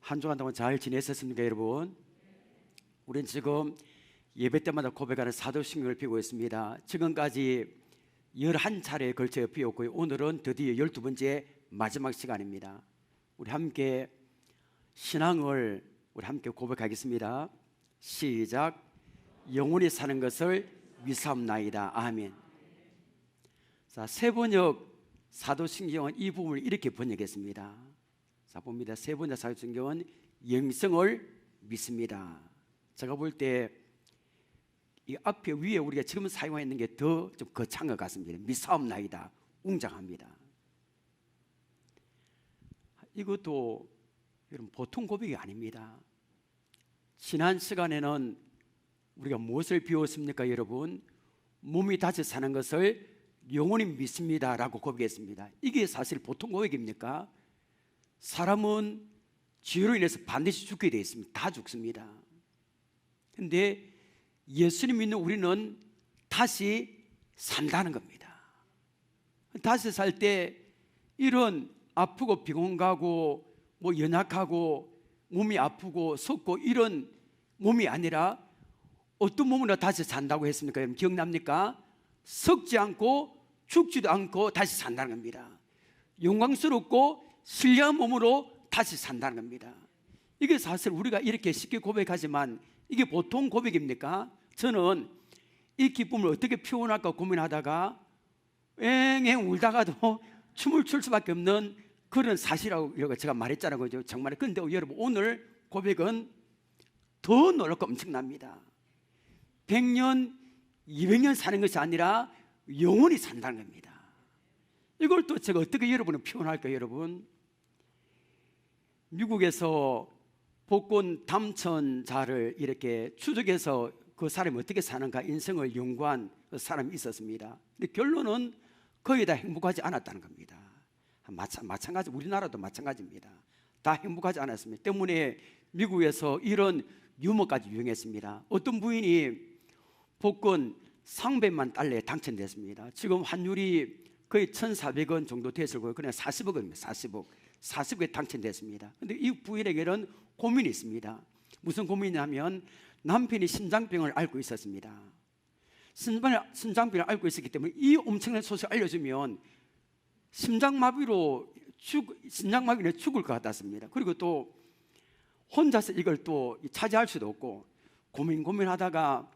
한 주간 동안 잘 지내셨습니까, 여러분? 우리는 지금 예배 때마다 고백하는 사도신경을 피우고 있습니다. 지금까지 11차례에 걸쳐 피웠고요. 오늘은 드디어 12번째 마지막 시간입니다. 우리 함께 신앙을 함께 고백하겠습니다. 시작. 영원히 사는 것을 위사옵나이다. 아멘. 자, 세번역 사도신경은 이 부분을 이렇게 번역했습니다. 자, 봅니다. 세번역 사도신경은 영성을 믿습니다. 제가 볼 때 이 앞에 위에 우리가 지금 사용하고 있는 게 더 좀 거창한 것 같습니다. 미사옵나이다. 웅장합니다. 이것도 여러분 보통 고백이 아닙니다. 지난 시간에는 우리가 무엇을 배웠습니까, 여러분? 몸이 다시 사는 것을 영원히 믿습니다 라고 고백했습니다. 이게 사실 보통 고백입니까? 사람은 죄로 인해서 반드시 죽게 되어 있습니다. 다 죽습니다. 그런데 예수님 믿는 우리는 다시 산다는 겁니다. 다시 살 때 이런 아프고 병원 가고 연약하고 몸이 아프고 썩고 이런 몸이 아니라 어떤 몸으로 다시 산다고 했습니까? 여러분 기억납니까? 썩지 않고 죽지도 않고 다시 산다는 겁니다. 영광스럽고 신령한 몸으로 다시 산다는 겁니다. 이게 사실 우리가 이렇게 쉽게 고백하지만 이게 보통 고백입니까? 저는 이 기쁨을 어떻게 표현할까 고민하다가 앵앵 울다가도 춤을 출 수밖에 없는 그런 사실이라고 제가 말했잖아요. 정말. 그런데 여러분 오늘 고백은 더 놀랍고 엄청납니다. 100년, 200년 사는 것이 아니라 영원히 산다는 겁니다. 이걸 또 제가 어떻게 여러분은 표현할까요, 여러분? 미국에서 복권 당첨자를 이렇게 추적해서 그 사람이 어떻게 사는가 인생을 연구한 사람이 있었습니다. 근데 결론은 거의 다 행복하지 않았다는 겁니다. 마찬가지, 우리나라도 마찬가지입니다. 다 행복하지 않았습니다. 때문에 미국에서 이런 유머까지 유행했습니다. 어떤 부인이 복권 300만 달러에 당첨됐습니다. 지금 환율이 거의 1,400원 정도 됐을 거예요. 그냥 40억입니다. 40억에 당첨됐습니다. 그런데 이 부인에게는 고민이 있습니다. 무슨 고민이냐면 남편이 심장병을 앓고 있었습니다. 심장병을 앓고 있었기 때문에 이 엄청난 소식을 알려주면 심장마비로 죽을 것 같았습니다. 그리고 또 혼자서 이걸 또 차지할 수도 없고 고민하다가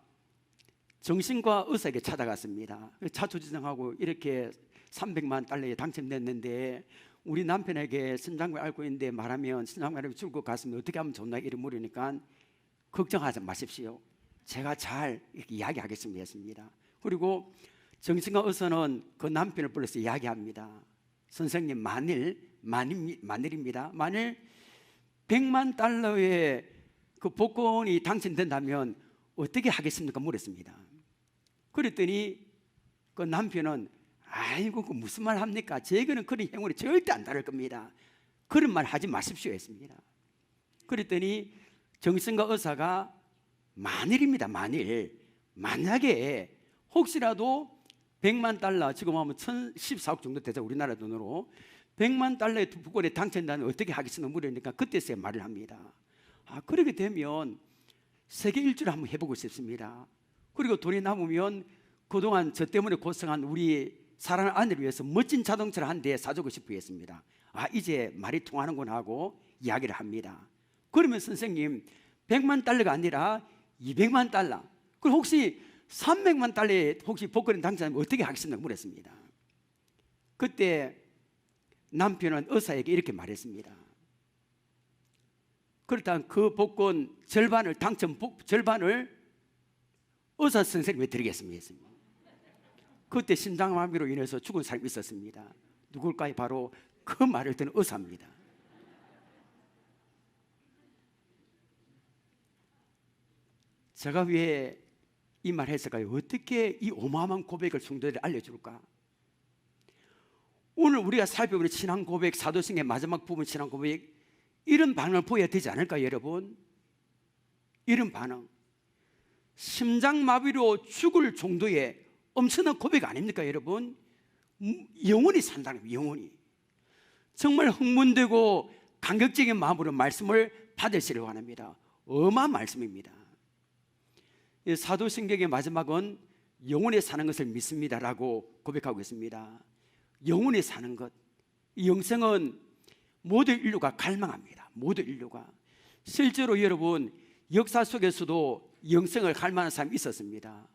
정신과 의사에게 찾아갔습니다. 자초지종하고 이렇게 300만 달러에 당첨됐는데 우리 남편에게 심장병을 앓고 있는데 말하면 심장마비로 죽을 것 같습니다. 어떻게 하면 좋나 이런 물으니까 걱정하지 마십시오. 제가 잘 이렇게 이야기하겠습니다 했습니다. 그리고 정신과 의사는 그 남편을 불러서 이야기합니다. 선생님, 만일입니다. 만일 100만 달러의 그 복권이 당첨된다면 어떻게 하겠습니까? 물었습니다. 그랬더니 그 남편은 아이고 그 무슨 말 합니까? 저에게는 그런 행운이 절대 안 따를 겁니다. 그런 말 하지 마십시오 했습니다. 그랬더니 정신과 의사가 만일입니다. 만약에 혹시라도 100만 달러 지금 하면 1,014억 정도 되죠. 우리나라 돈으로 100만 달러의 복권에 당첨된다면 어떻게 하겠습니까? 물으니까 그때서야 말을 합니다. 그렇게 되면 세계 일주를 한번 해보고 싶습니다. 그리고 돈이 남으면 그동안 저 때문에 고생한 우리 사랑하는 아내를 위해서 멋진 자동차를 한 대 사주고 싶어 했습니다. 이제 말이 통하는구나 하고 이야기를 합니다. 그러면 선생님 100만 달러가 아니라 200만 달러 그럼 혹시 300만 달러에 혹시 복권에 당첨되면 어떻게 하겠습니까? 물었습니다. 그때 남편은 의사에게 이렇게 말했습니다. 그렇다면 그 복권 절반을 의사 선생님에 드리겠습니다. 그때 심장마비로 인해서 죽은 사람이 있었습니다. 누굴까요? 바로 그 말을 듣는 의사입니다. 제가 왜 이 말 했을까요? 어떻게 이 어마어마한 고백을 성도들에게 알려줄까? 오늘 우리가 살펴보는 신앙 고백, 사도행전의 마지막 부분 신앙 고백, 이런 반응을 보여야 되지 않을까요, 여러분? 이런 반응, 심장마비로 죽을 정도의 엄청난 고백 아닙니까, 여러분? 영원히 산다는 거예요. 영원히. 정말 흥분되고 감격적인 마음으로 말씀을 받으시려고 합니다. 어마어마한 말씀입니다. 사도신경의 마지막은 영원히 사는 것을 믿습니다라고 고백하고 있습니다. 영원히 사는 것, 이 영생은 모든 인류가 갈망합니다. 모든 인류가. 실제로 여러분, 역사 속에서도 영생을 갈망하는 사람이 있었습니다.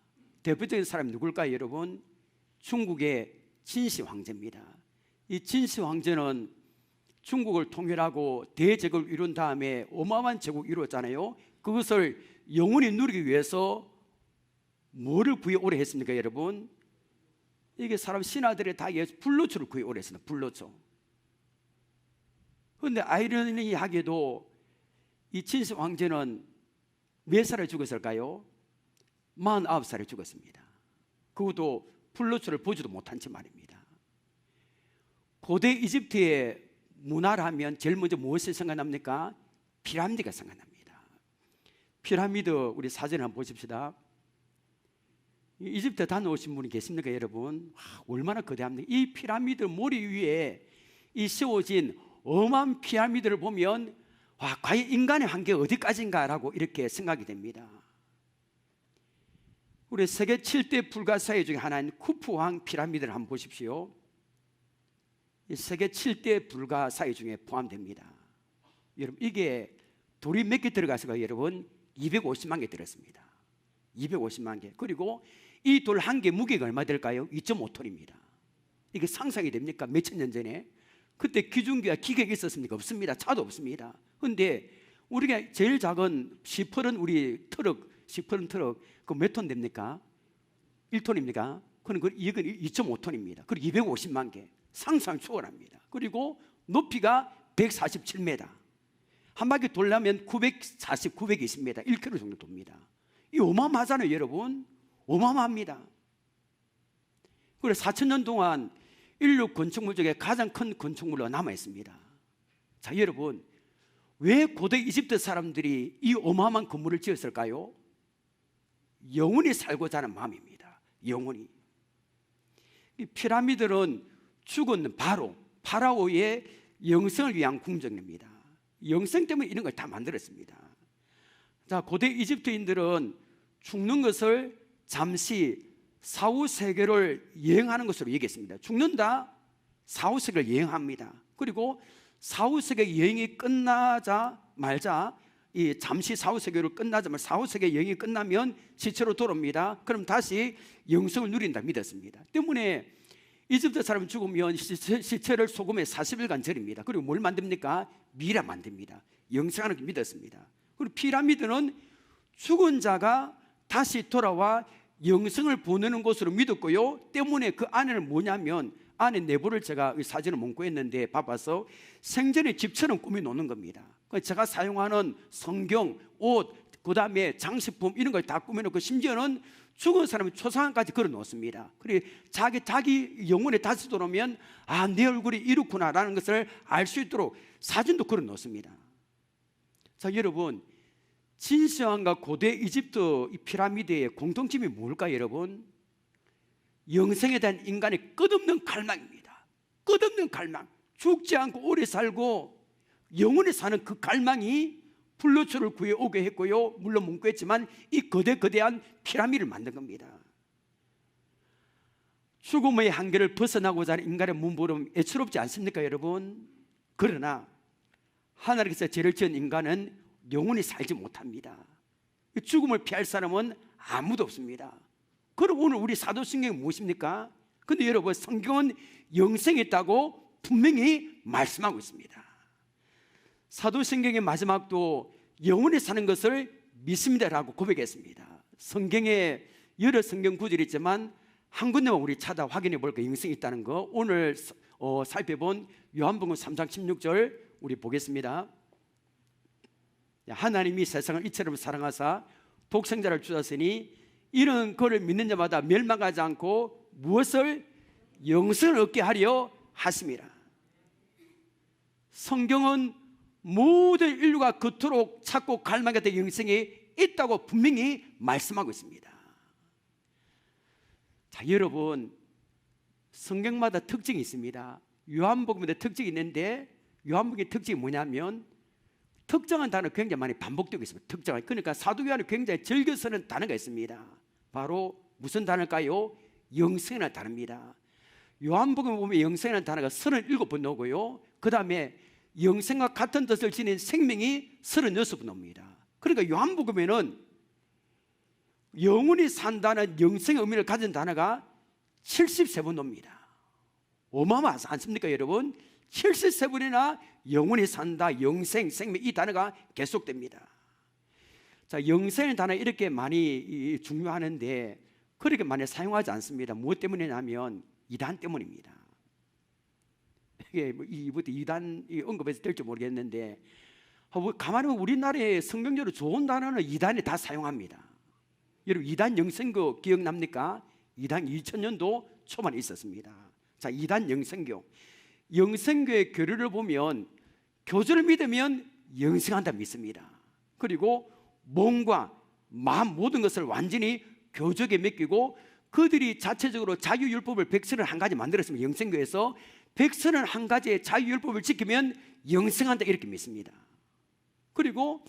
대표적인 사람이 누굴까요, 여러분? 중국의 진시 황제입니다. 이 진시 황제는 중국을 통일하고 대제국을 이룬 다음에 어마어마한 제국을 이루었잖아요. 그것을 영원히 누리기 위해서 뭐를 구해 오래 했습니까, 여러분? 이게 사람 신하들이 다 불로초를 구해 오래 했습니다. 불로초. 그런데 아이러니하게도 이 진시 황제는 몇 살에 죽었을까요? 49살에 죽었습니다. 그것도 불로초를 보지도 못한 채 말입니다. 고대 이집트의 문화라면 제일 먼저 무엇이 생각납니까? 피라미드가 생각납니다. 피라미드 우리 사진을 한번 보십시다. 이집트 다녀오신 분이 계십니까, 여러분? 얼마나 거대합니까? 이 피라미드 머리 위에 이 세워진 어마어마한 피라미드를 보면 과연 인간의 한계가 어디까지인가라고 이렇게 생각이 됩니다. 우리 세계 7대 불가사의 중에 하나인 쿠프왕 피라미드를 한번 보십시오. 이 세계 7대 불가사의 중에 포함됩니다. 여러분, 이게 돌이 몇 개 들어가서가 여러분 250만 개 들었습니다. 250만 개. 그리고 이 돌 한 개 무게가 얼마 될까요? 2.5톤입니다. 이게 상상이 됩니까? 몇천 년 전에. 그때 기중기와 기계가 있었습니까? 없습니다. 차도 없습니다. 그런데 우리가 제일 작은 시퍼런 우리 트럭, 시퍼런 트럭 그 몇 톤 됩니까? 1톤입니까? 그건 이건 2.5톤입니다. 그리고 250만 개. 상상을 초월합니다. 그리고 높이가 147m. 한 바퀴 돌려면 940, 920m, 1km 정도 돕니다. 이 어마어마하잖아요, 여러분. 어마어마합니다. 그래서 4,000년 동안 인류 건축물 중에 가장 큰 건축물로 남아있습니다. 자, 여러분, 왜 고대 이집트 사람들이 이 어마어마한 건물을 지었을까요? 영원히 살고자 하는 마음입니다. 영원히. 이 피라미드는 죽은 파라오의 영생을 위한 궁전입니다. 영생 때문에 이런 걸 다 만들었습니다. 자, 고대 이집트인들은 죽는 것을 잠시 사후세계를 여행하는 것으로 얘기했습니다. 죽는다, 사후세계를 여행합니다. 그리고 사후세계 여행이 끝나자 말자, 이 잠시 사후세계로 끝나자마자 사후세계 여행이 끝나면 시체로 돌아옵니다. 그럼 다시 영생을 누린다 믿었습니다. 때문에 이집트 사람이 죽으면 시체를 소금에 40일간 절입니다. 그리고 뭘 만듭니까? 미라 만듭니다. 영생하는 걸 믿었습니다. 그리고 피라미드는 죽은 자가 다시 돌아와 영생을 보내는 곳으로 믿었고요. 때문에 그 안에는 뭐냐면 안에 내부를 제가 사진을 문구했는데 봐봐서 생전의 집처럼 꾸며놓는 겁니다. 제가 사용하는 성경, 옷, 그 다음에 장식품 이런 걸 다 꾸며놓고 심지어는 죽은 사람의 초상화까지 걸어놓습니다. 그리고 자기 영혼에 다시 돌아오면 아, 내 얼굴이 이렇구나라는 것을 알 수 있도록 사진도 걸어놓습니다. 자, 여러분, 진시황과 고대 이집트 이 피라미드의 공통점이 뭘까요, 여러분? 영생에 대한 인간의 끝없는 갈망입니다. 끝없는 갈망. 죽지 않고 오래 살고 영원히 사는 그 갈망이 불로초를 구해오게 했고요. 물론 문구했지만 이 거대한 피라미드를 만든 겁니다. 죽음의 한계를 벗어나고자 하는 인간의 몸부림 애처롭지 않습니까, 여러분? 그러나 하나님께서 죄를 지은 인간은 영원히 살지 못합니다. 죽음을 피할 사람은 아무도 없습니다. 그럼 오늘 우리 사도신경이 무엇입니까? 근데 여러분, 성경은 영생이 있다고 분명히 말씀하고 있습니다. 사도신경의 마지막도 영원히 사는 것을 믿습니다라고 고백했습니다. 성경에 여러 성경 구절이 있지만 한 군데만 우리 찾아 확인해 볼까? 영생이 있다는 거. 오늘 살펴본 요한복음 3장 16절 우리 보겠습니다. 하나님이 세상을 이처럼 사랑하사 독생자를 주셨으니 이런 그를 믿는 자마다 멸망하지 않고 무엇을 영생을 얻게 하려 하심이라. 성경은 모든 인류가 그토록 찾고 갈망했던 영생이 있다고 분명히 말씀하고 있습니다. 자, 여러분, 성경마다 특징이 있습니다. 요한복음에도 특징이 있는데 요한복음의 특징이 뭐냐면 특정한 단어 굉장히 많이 반복되고 있습니다. 특정한. 그러니까 사도 요한이 굉장히 즐겨 쓰는 단어가 있습니다. 바로 무슨 단어일까요? 영생이라는 단어입니다. 요한복음에 보면 영생이라는 단어가 37번 나오고요. 그 다음에 영생과 같은 뜻을 지닌 생명이 36번 나옵니다. 그러니까 요한복음에는 영원히 산다는 영생의 의미를 가진 단어가 73번 나옵니다. 어마어마하지 않습니까 여러분? 73번이나 영원히 산다, 영생, 생명 이 단어가 계속됩니다. 자, 영생의 단어 이렇게 많이 중요하는데 그렇게 많이 사용하지 않습니다. 무엇 때문이냐면 이단 때문입니다. 이게 이부터 이단이 언급해서 될지 모르겠는데 가만히 보면 우리나라의 성경적으로 좋은 단어는 이단이 다 사용합니다. 여러분 이단 영생교 기억납니까? 이단 2000년도 초반에 있었습니다. 자, 이단 영생교. 영생교의 교리를 보면 교주를 믿으면 영생한다 믿습니다. 그리고 몸과 마음 모든 것을 완전히 교주에게 맡기고 그들이 자체적으로 자유율법을 131가지 만들었습니다. 영생교에서 131가지의 자유율법을 지키면 영생한다 이렇게 믿습니다. 그리고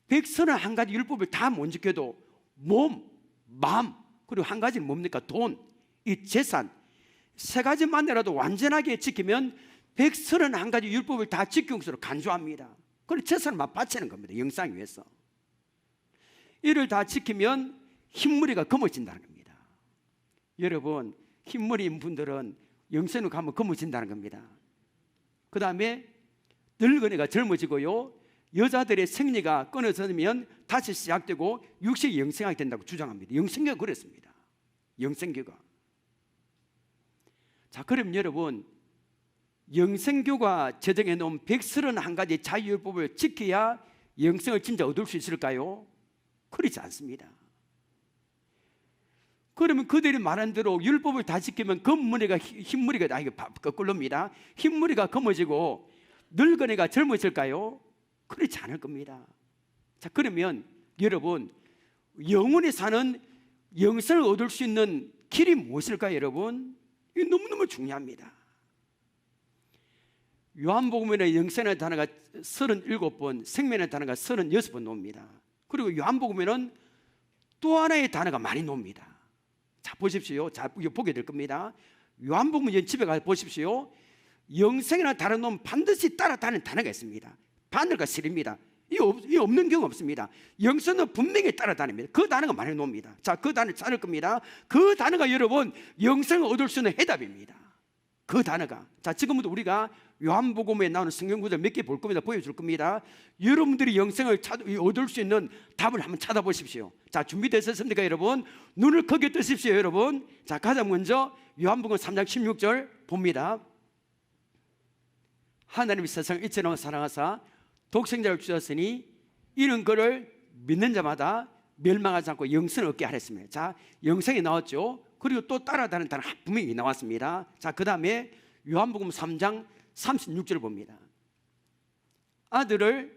131가지 율법을 다 못 지켜도 몸, 마음 그리고 한 가지는 뭡니까? 돈, 이 재산 세 가지만이라도 완전하게 지키면 131가지 율법을 다 지키는 것으로 간주합니다. 그래서 재산을 막 바치는 겁니다. 영상 위해서. 이를 다 지키면 흰머리가 검어진다는 겁니다. 여러분 흰머리인 분들은 영생으로 가면 검어진다는 겁니다. 그 다음에 늙은이가 젊어지고요, 여자들의 생리가 끊어지면 다시 시작되고 육신이 영생하게 된다고 주장합니다. 영생교가 그랬습니다. 영생교가. 자, 그럼 여러분 영생교가 제정해 놓은 131가지 자유율법을 지켜야 영생을 진짜 얻을 수 있을까요? 그렇지 않습니다. 그러면 그들이 말한 대로 율법을 다 지키면 검머리가 흰머리가 이게 거꾸로입니다. 흰머리가 검어지고 늙은이가 젊어질까요? 그렇지 않을 겁니다. 자, 그러면 여러분 영원히 사는 영생을 얻을 수 있는 길이 무엇일까요? 여러분 이게 너무너무 중요합니다. 요한복음에는 영생의 단어가 37번, 생명의 단어가 36번 나옵니다. 그리고 요한복음에는 또 하나의 단어가 많이 나옵니다. 자, 보십시오. 자, 보게 될 겁니다. 요한복음 집에 가서 보십시오. 영생이라는 단어 놓으면 반드시 따라다니는 단어가 있습니다. 바늘과 실입니다. 이 없는 경우 없습니다. 영생은 분명히 따라다닙니다. 그 단어가 많이 나옵니다. 자, 그 단어를 찾을 겁니다. 그 단어가 여러분 영생을 얻을 수 있는 해답입니다. 그 단어가. 자, 지금부터 우리가 요한복음에 나오는 성경 구절 몇 개 볼 겁니다. 보여줄 겁니다. 여러분들이 영생을 얻을 수 있는 답을 한번 찾아보십시오. 자, 준비되셨습니까 여러분? 눈을 크게 뜨십시오 여러분. 자, 가장 먼저 요한복음 3장 16절 봅니다. 하나님이 세상을 이처럼 사랑하사 독생자를 주셨으니 이는 그를 믿는 자마다 멸망하지 않고 영생을 얻게 하랬습니다. 자, 영생이 나왔죠. 그리고 또 따라다니는 단어 분명히 나왔습니다. 자, 그 다음에 요한복음 3장 36절을 봅니다. 아들을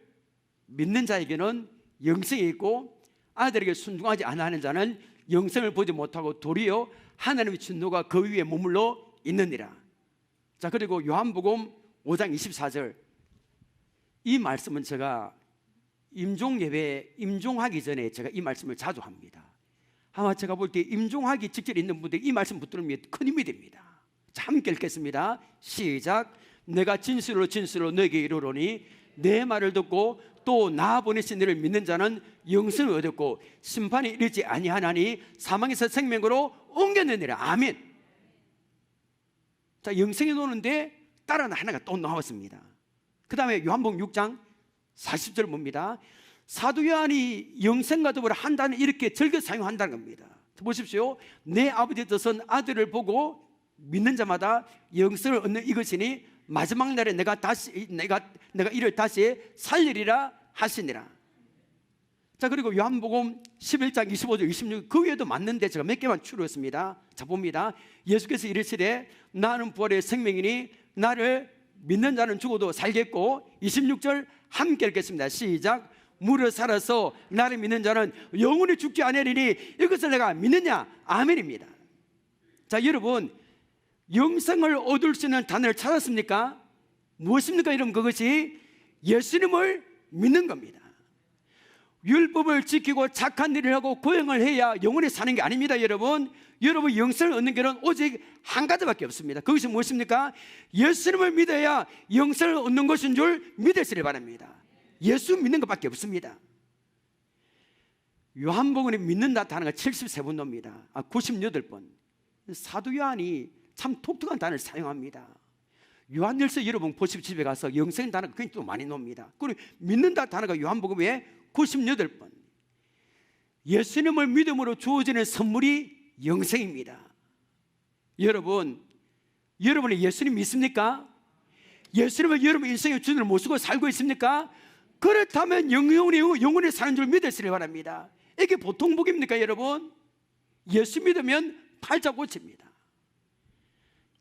믿는 자에게는 영생이 있고 아들에게 순종하지 않는 자는 영생을 보지 못하고 도리어 하나님의 진노가 그 위에 머물러 있느니라. 자, 그리고 요한복음 5장 24절 이 말씀은 제가 임종예배 임종하기 전에 제가 이 말씀을 자주 합니다. 아마 제가 볼 때 임종하기 직전에 있는 분들이 이 말씀 붙들면 큰 힘이 됩니다. 자, 함께 읽겠습니다. 시작. 내가 진실로 너에게 이르노니 내 말을 듣고 또 나 보내신 이를 믿는 자는 영생을 얻었고 심판이 이르지 아니하나니 사망에서 생명으로 옮겼느니라. 아멘. 자, 영생이 노는데 다른 하나가 또 나왔습니다. 그 다음에 요한복음 6장 40절 봅니다. 사도 요한이 영생과 더불어 한 단을 이렇게 즐겨 사용한다는 겁니다. 보십시오. 내 아버지의 뜻은 아들을 보고 믿는 자마다 영생을 얻는 이것이니 마지막 날에 내가 이를 다시 살리리라 하시니라. 자, 그리고 요한복음 11장 25절 26, 그 외에도 맞는데 제가 몇 개만 추려했습니다. 자, 봅니다. 예수께서 이르시되 나는 부활의 생명이니 나를 믿는 자는 죽어도 살겠고 26절 함께 읽겠습니다. 시작. 무릇 살아서 나를 믿는 자는 영원히 죽지 아니하리니 이것을 내가 믿느냐? 아멘입니다. 자, 여러분 영생을 얻을 수 있는 단어를 찾았습니까? 무엇입니까? 여러분, 그것이 예수님을 믿는 겁니다. 율법을 지키고 착한 일을 하고 고행을 해야 영원히 사는 게 아닙니다. 여러분, 영생을 얻는 길은 오직 한 가지밖에 없습니다. 그것이 무엇입니까? 예수님을 믿어야 영생을 얻는 것인 줄 믿으시기 바랍니다. 예수 믿는 것밖에 없습니다. 요한복음에 믿는다 단어가 73번 나옵니다. 98번. 사도 요한이 참 독특한 단어를 사용합니다. 요한일서 여러분 보십시오. 집에 가서 영생 단어가 굉장히 또 많이 나옵니다. 그리고 믿는다 단어가 요한복음에 98번. 예수님을 믿음으로 주어지는 선물이 영생입니다. 여러분이 예수님 믿습니까? 예수님을 여러분 인생의 주인으로 모시고 살고 있습니까? 그렇다면 영원히 사는 줄 믿으시기 바랍니다. 이게 보통 복입니까, 여러분? 예수 믿으면 팔자 고칩니다.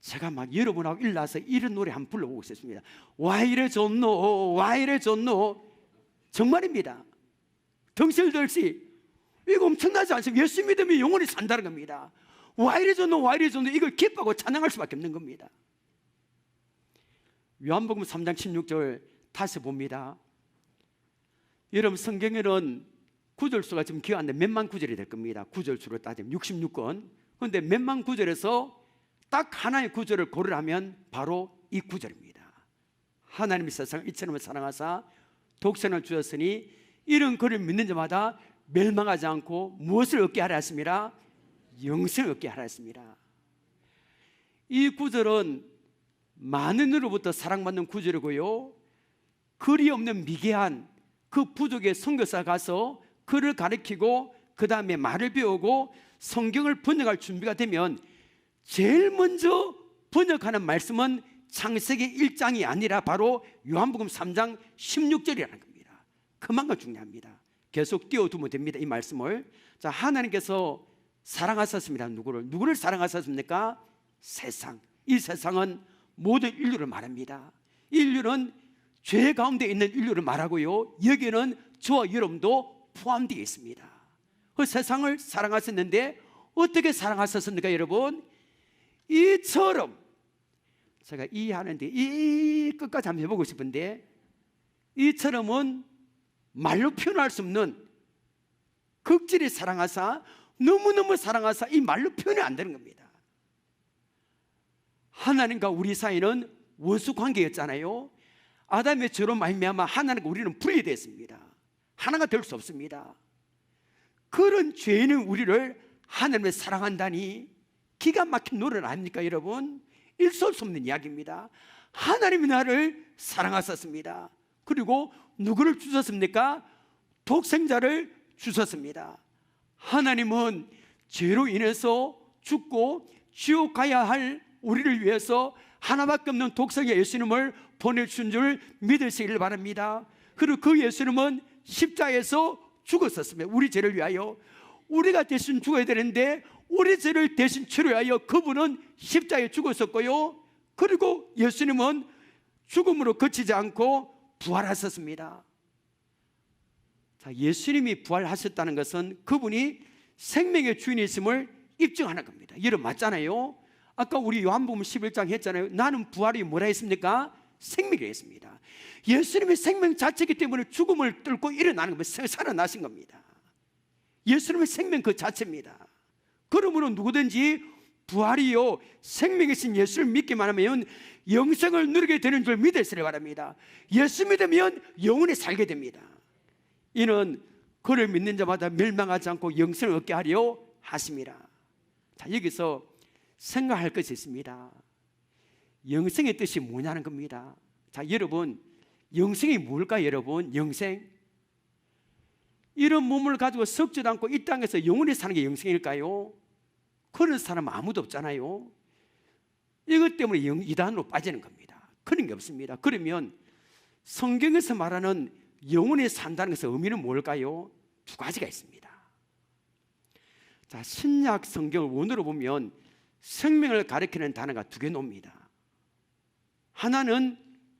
제가 막 여러분하고 일나서 이런 노래 한번 불러보고 있었습니다. 와 이래 좋노, 와 이래 좋노. 정말입니다. 덩실덩실. 이거 엄청나지 않습니까? 예수 믿으면 영원히 산다는 겁니다. 와 이래 좋노, 와 이래 좋노. 이걸 기뻐하고 찬양할 수밖에 없는 겁니다. 요한복음 3장 16절 다시 봅니다. 여러분, 성경에는 구절수가 지금 기억 안 나는데 몇만 구절이 될 겁니다. 구절수로 따지면 66권. 그런데 몇만 구절에서 딱 하나의 구절을 고르라면 바로 이 구절입니다. 하나님이 세상을 이처럼 사랑하사 독생을 주었으니 이런 그를 믿는 자마다 멸망하지 않고 무엇을 얻게 하라 했습니다? 영생을 얻게 하라 했습니다. 이 구절은 많은 이로부터 사랑받는 구절이고요, 글이 없는 미개한 그 부족의 선교사 가서 글을 가르치고 그 다음에 말을 배우고 성경을 번역할 준비가 되면 제일 먼저 번역하는 말씀은 창세기 1장이 아니라 바로 요한복음 3장 16절이라는 겁니다. 그만큼 중요합니다. 계속 띄워두면 됩니다. 이 말씀을. 자, 하나님께서 사랑하셨습니다. 누구를 사랑하셨습니까? 세상. 이 세상은 모든 인류를 말합니다. 인류는 죄 가운데 있는 인류를 말하고요, 여기는 저와 여러분도 포함되어 있습니다. 그 세상을 사랑하셨는데 어떻게 사랑하셨습니까, 여러분? 이처럼, 제가 이해하는데 이 끝까지 한번 해보고 싶은데, 이처럼은 말로 표현할 수 없는 극진히 사랑하사, 너무너무 사랑하사, 이 말로 표현이 안 되는 겁니다. 하나님과 우리 사이는 원수 관계였잖아요. 아담의 죄로 말미암아 하나님과 우리는 분리됐습니다. 하나가 될 수 없습니다. 그런 죄인은 우리를 하나님을 사랑한다니 기가 막힌 노래는 아닙니까, 여러분? 일설 수 없는 이야기입니다. 하나님이 나를 사랑하셨습니다. 그리고 누구를 주셨습니까? 독생자를 주셨습니다. 하나님은 죄로 인해서 죽고 지옥 가야 할 우리를 위해서 하나밖에 없는 독생자 예수님을 보내주신 줄 믿으시길 바랍니다. 그리고 그 예수님은 십자가에서 죽었었습니다. 우리 죄를 위하여. 우리가 대신 죽어야 되는데 우리 죄를 대신 치료하여 그분은 십자가에 죽었었고요, 그리고 예수님은 죽음으로 그치지 않고 부활하셨습니다. 자, 예수님이 부활하셨다는 것은 그분이 생명의 주인이심을 입증하는 겁니다. 여러분 맞잖아요. 아까 우리 요한복음 11장 했잖아요. 나는 부활이 뭐라 했습니까? 생명이라 했습니다. 예수님이 생명 자체이기 때문에 죽음을 뚫고 일어나는 겁니다. 살아나신 겁니다. 예수님의 생명 그 자체입니다. 그러므로 누구든지 부활이요 생명이신 예수를 믿기만 하면 영생을 누리게 되는 줄 믿으시기 바랍니다. 예수 믿으면 영원히 살게 됩니다. 이는 그를 믿는 자마다 멸망하지 않고 영생을 얻게 하려 하심이라. 자, 여기서 생각할 것이 있습니다. 영생의 뜻이 뭐냐는 겁니다. 자, 여러분, 영생이 뭘까, 여러분? 영생. 이런 몸을 가지고 썩지도 않고 이 땅에서 영원히 사는 게 영생일까요? 그런 사람 아무도 없잖아요. 이것 때문에 이단으로 빠지는 겁니다. 그런 게 없습니다. 그러면 성경에서 말하는 영원히 산다는 것의 의미는 뭘까요? 두 가지가 있습니다. 자, 신약 성경을 원어로 보면 생명을 가리키는 단어가 두 개 나옵니다. 하나는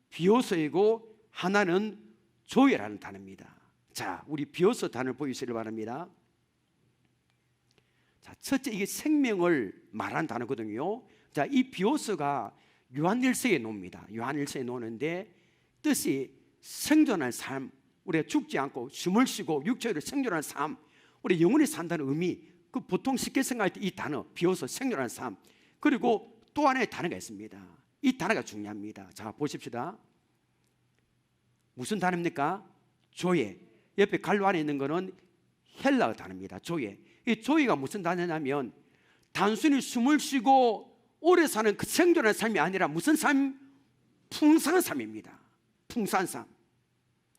비오소이고 하나는 조회라는 단어입니다. 자, 우리 비오소 단어를 보여주시기 바랍니다. 자, 첫째, 이게 생명을 말하는 단어거든요. 자, 이 비오소가 요한일서에 놓습니다. 요한일서에 놓는데 뜻이 생존할 삶, 우리가 죽지 않고 숨을 쉬고 육체로 생존할 삶, 우리 영원히 산다는 의미, 그 보통 쉽게 생각할 때 이 단어 비로소 생존할 삶, 그리고 또 하나의 단어가 있습니다. 이 단어가 중요합니다. 자, 보십시다. 무슨 단어입니까? 조예. 옆에 갈로 안에 있는 거는 헬라어 단어입니다. 조예. 이 조예가 무슨 단어냐면 단순히 숨을 쉬고 오래 사는 그 생존의 삶이 아니라 무슨 삶? 풍성한 삶입니다. 풍성한 삶.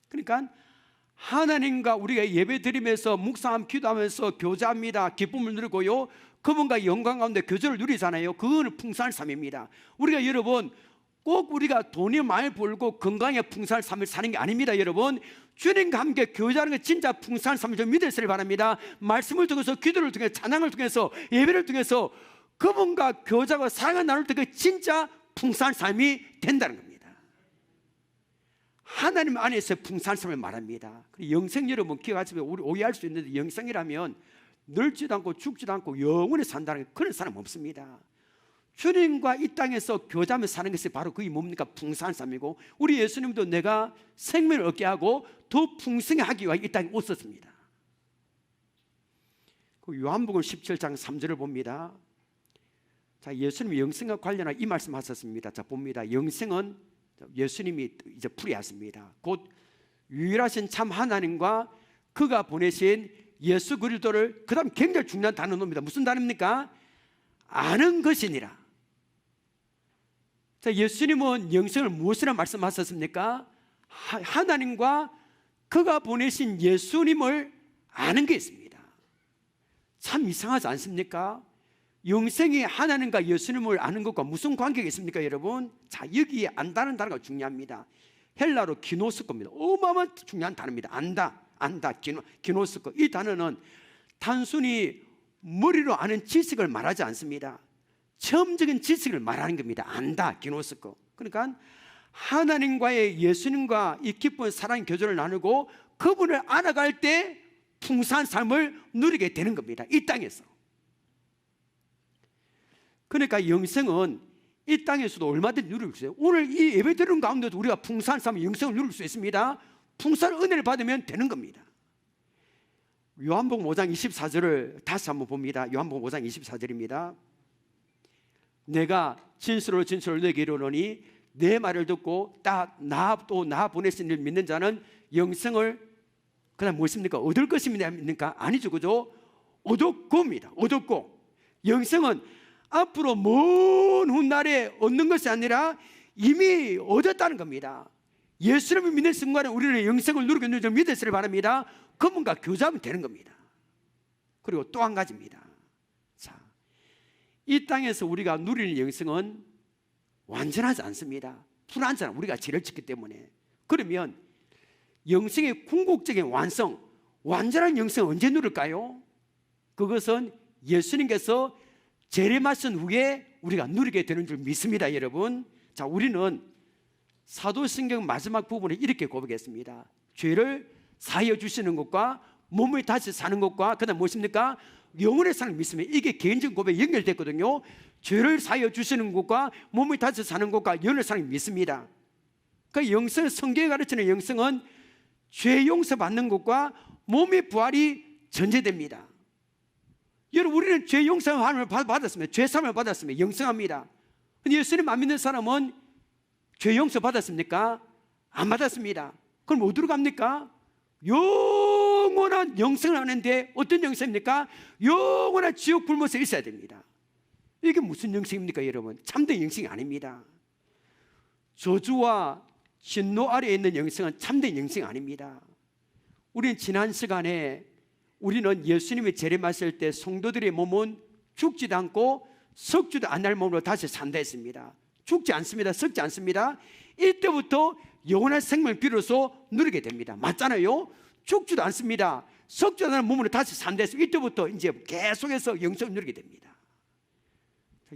그러니까 하나님과 우리가 예배 드리면서 묵상함 기도하면서 교제합니다. 기쁨을 누리고요, 그분과 영광 가운데 교제를 누리잖아요. 그거는 풍성한 삶입니다. 우리가 여러분 꼭 우리가 돈이 많이 벌고 건강에 풍성한 삶을 사는 게 아닙니다. 여러분, 주님과 함께 교제하는 게 진짜 풍성한 삶을 좀 믿으시길 바랍니다. 말씀을 통해서, 기도를 통해서, 찬양을 통해서, 예배를 통해서 그분과 교제하고 사랑을 나눌 때 그 진짜 풍성한 삶이 된다는 겁니다. 하나님 안에서 풍성한 삶을 말합니다. 영생, 여러분 기억하시면 우리 오해할 수 있는데, 영생이라면 늙지도 않고 죽지도 않고 영원히 산다는 그런 사람 없습니다. 주님과 이 땅에서 교제하며 사는 것이 바로 그게 뭡니까? 풍성한 삶이고, 우리 예수님도 내가 생명을 얻게 하고 더 풍성하게 하기 위하여 이 땅에 오셨습니다. 요한복음 17장 3절을 봅니다. 자, 예수님이 영생과 관련한 이 말씀 하셨습니다. 자, 봅니다. 영생은 예수님이 이제 풀이하십니다. 곧 유일하신 참 하나님과 그가 보내신 예수 그리스도를, 그 다음 굉장히 중요한 단어입니다. 무슨 단어입니까? 아는 것이니라. 자, 예수님은 영생을 무엇이라 말씀하셨습니까? 하나님과 그가 보내신 예수님을 아는 게 있습니다. 참 이상하지 않습니까? 영생이 하나님과 예수님을 아는 것과 무슨 관계가 있습니까, 여러분? 자, 여기에 안다는 단어가 중요합니다. 헬라로 기노스코입니다. 어마어마한 중요한 단어입니다. 안다, 기노스코. 이 단어는 단순히 머리로 아는 지식을 말하지 않습니다. 체험적인 지식을 말하는 겁니다. 안다, 기노스코. 그러니까 하나님과의, 예수님과 이 깊은 사랑 교제를 나누고 그분을 알아갈 때 풍성한 삶을 누리게 되는 겁니다. 이 땅에서. 그러니까 영생은 이 땅에서도 얼마든지 누릴 수 있어요. 오늘 이 예배 드리는 가운데도 우리가 풍성한 삶의 영생을 누릴 수 있습니다. 풍성한 은혜를 받으면 되는 겁니다. 요한복음 5장 24절을 다시 한번 봅니다. 요한복음 5장 24절입니다. 내가 진실로 너에게 이르노니 내 말을 듣고 나 보내신 일 믿는 자는 영생을, 그 다음 무엇입니까? 얻을 것입니까? 아니죠, 그죠? 얻었고입니다. 얻었고. 영생은 앞으로 먼 훗날에 얻는 것이 아니라 이미 얻었다는 겁니다. 예수님을 믿는 순간에 우리는 영생을 누리게 되는 줄 믿으시길 바랍니다. 그분과 교제하면 되는 겁니다. 그리고 또 한 가지입니다. 자, 이 땅에서 우리가 누리는 영생은 완전하지 않습니다. 불완전한, 우리가 죄를 짓기 때문에. 그러면 영생의 궁극적인 완성, 완전한 영생을 언제 누릴까요? 그것은 예수님께서 재림하신 후에 우리가 누리게 되는 줄 믿습니다, 여러분. 자, 우리는 사도신경 마지막 부분에 이렇게 고백했습니다. 죄를 사하여 주시는 것과 몸을 다시 사는 것과 그 다음 무엇입니까? 영원의 삶을 믿으면 이게 개인적인 고백에 연결됐거든요. 죄를 사하여 주시는 것과 몸을 다시 사는 것과 영원의 삶을 믿습니다. 그 영성, 성경에 가르치는 영성은 죄 용서받는 것과 몸의 부활이 전제됩니다. 여러분, 우리는 죄 용서함을 받았으면, 죄 사함을 받았으면 영생합니다. 근데 예수님 안 믿는 사람은 죄 용서 받았습니까? 안 받았습니다. 그럼 어디로 갑니까? 영원한 영생을 하는데 어떤 영생입니까? 영원한 지옥 불못에 있어야 됩니다. 이게 무슨 영생입니까, 여러분? 참된 영생이 아닙니다. 저주와 진노 아래에 있는 영생은 참된 영생이 아닙니다. 우리는 지난 시간에 우리는 예수님이 재림하실 때 성도들의 몸은 죽지도 않고 썩지도 않을 몸으로 다시 산다 했습니다. 죽지 않습니다. 썩지 않습니다. 이때부터 영원한 생명을 비로소 누리게 됩니다. 맞잖아요. 죽지도 않습니다. 썩지도 않은 몸으로 다시 산다 해서 이때부터 이제 계속해서 영생을 누리게 됩니다.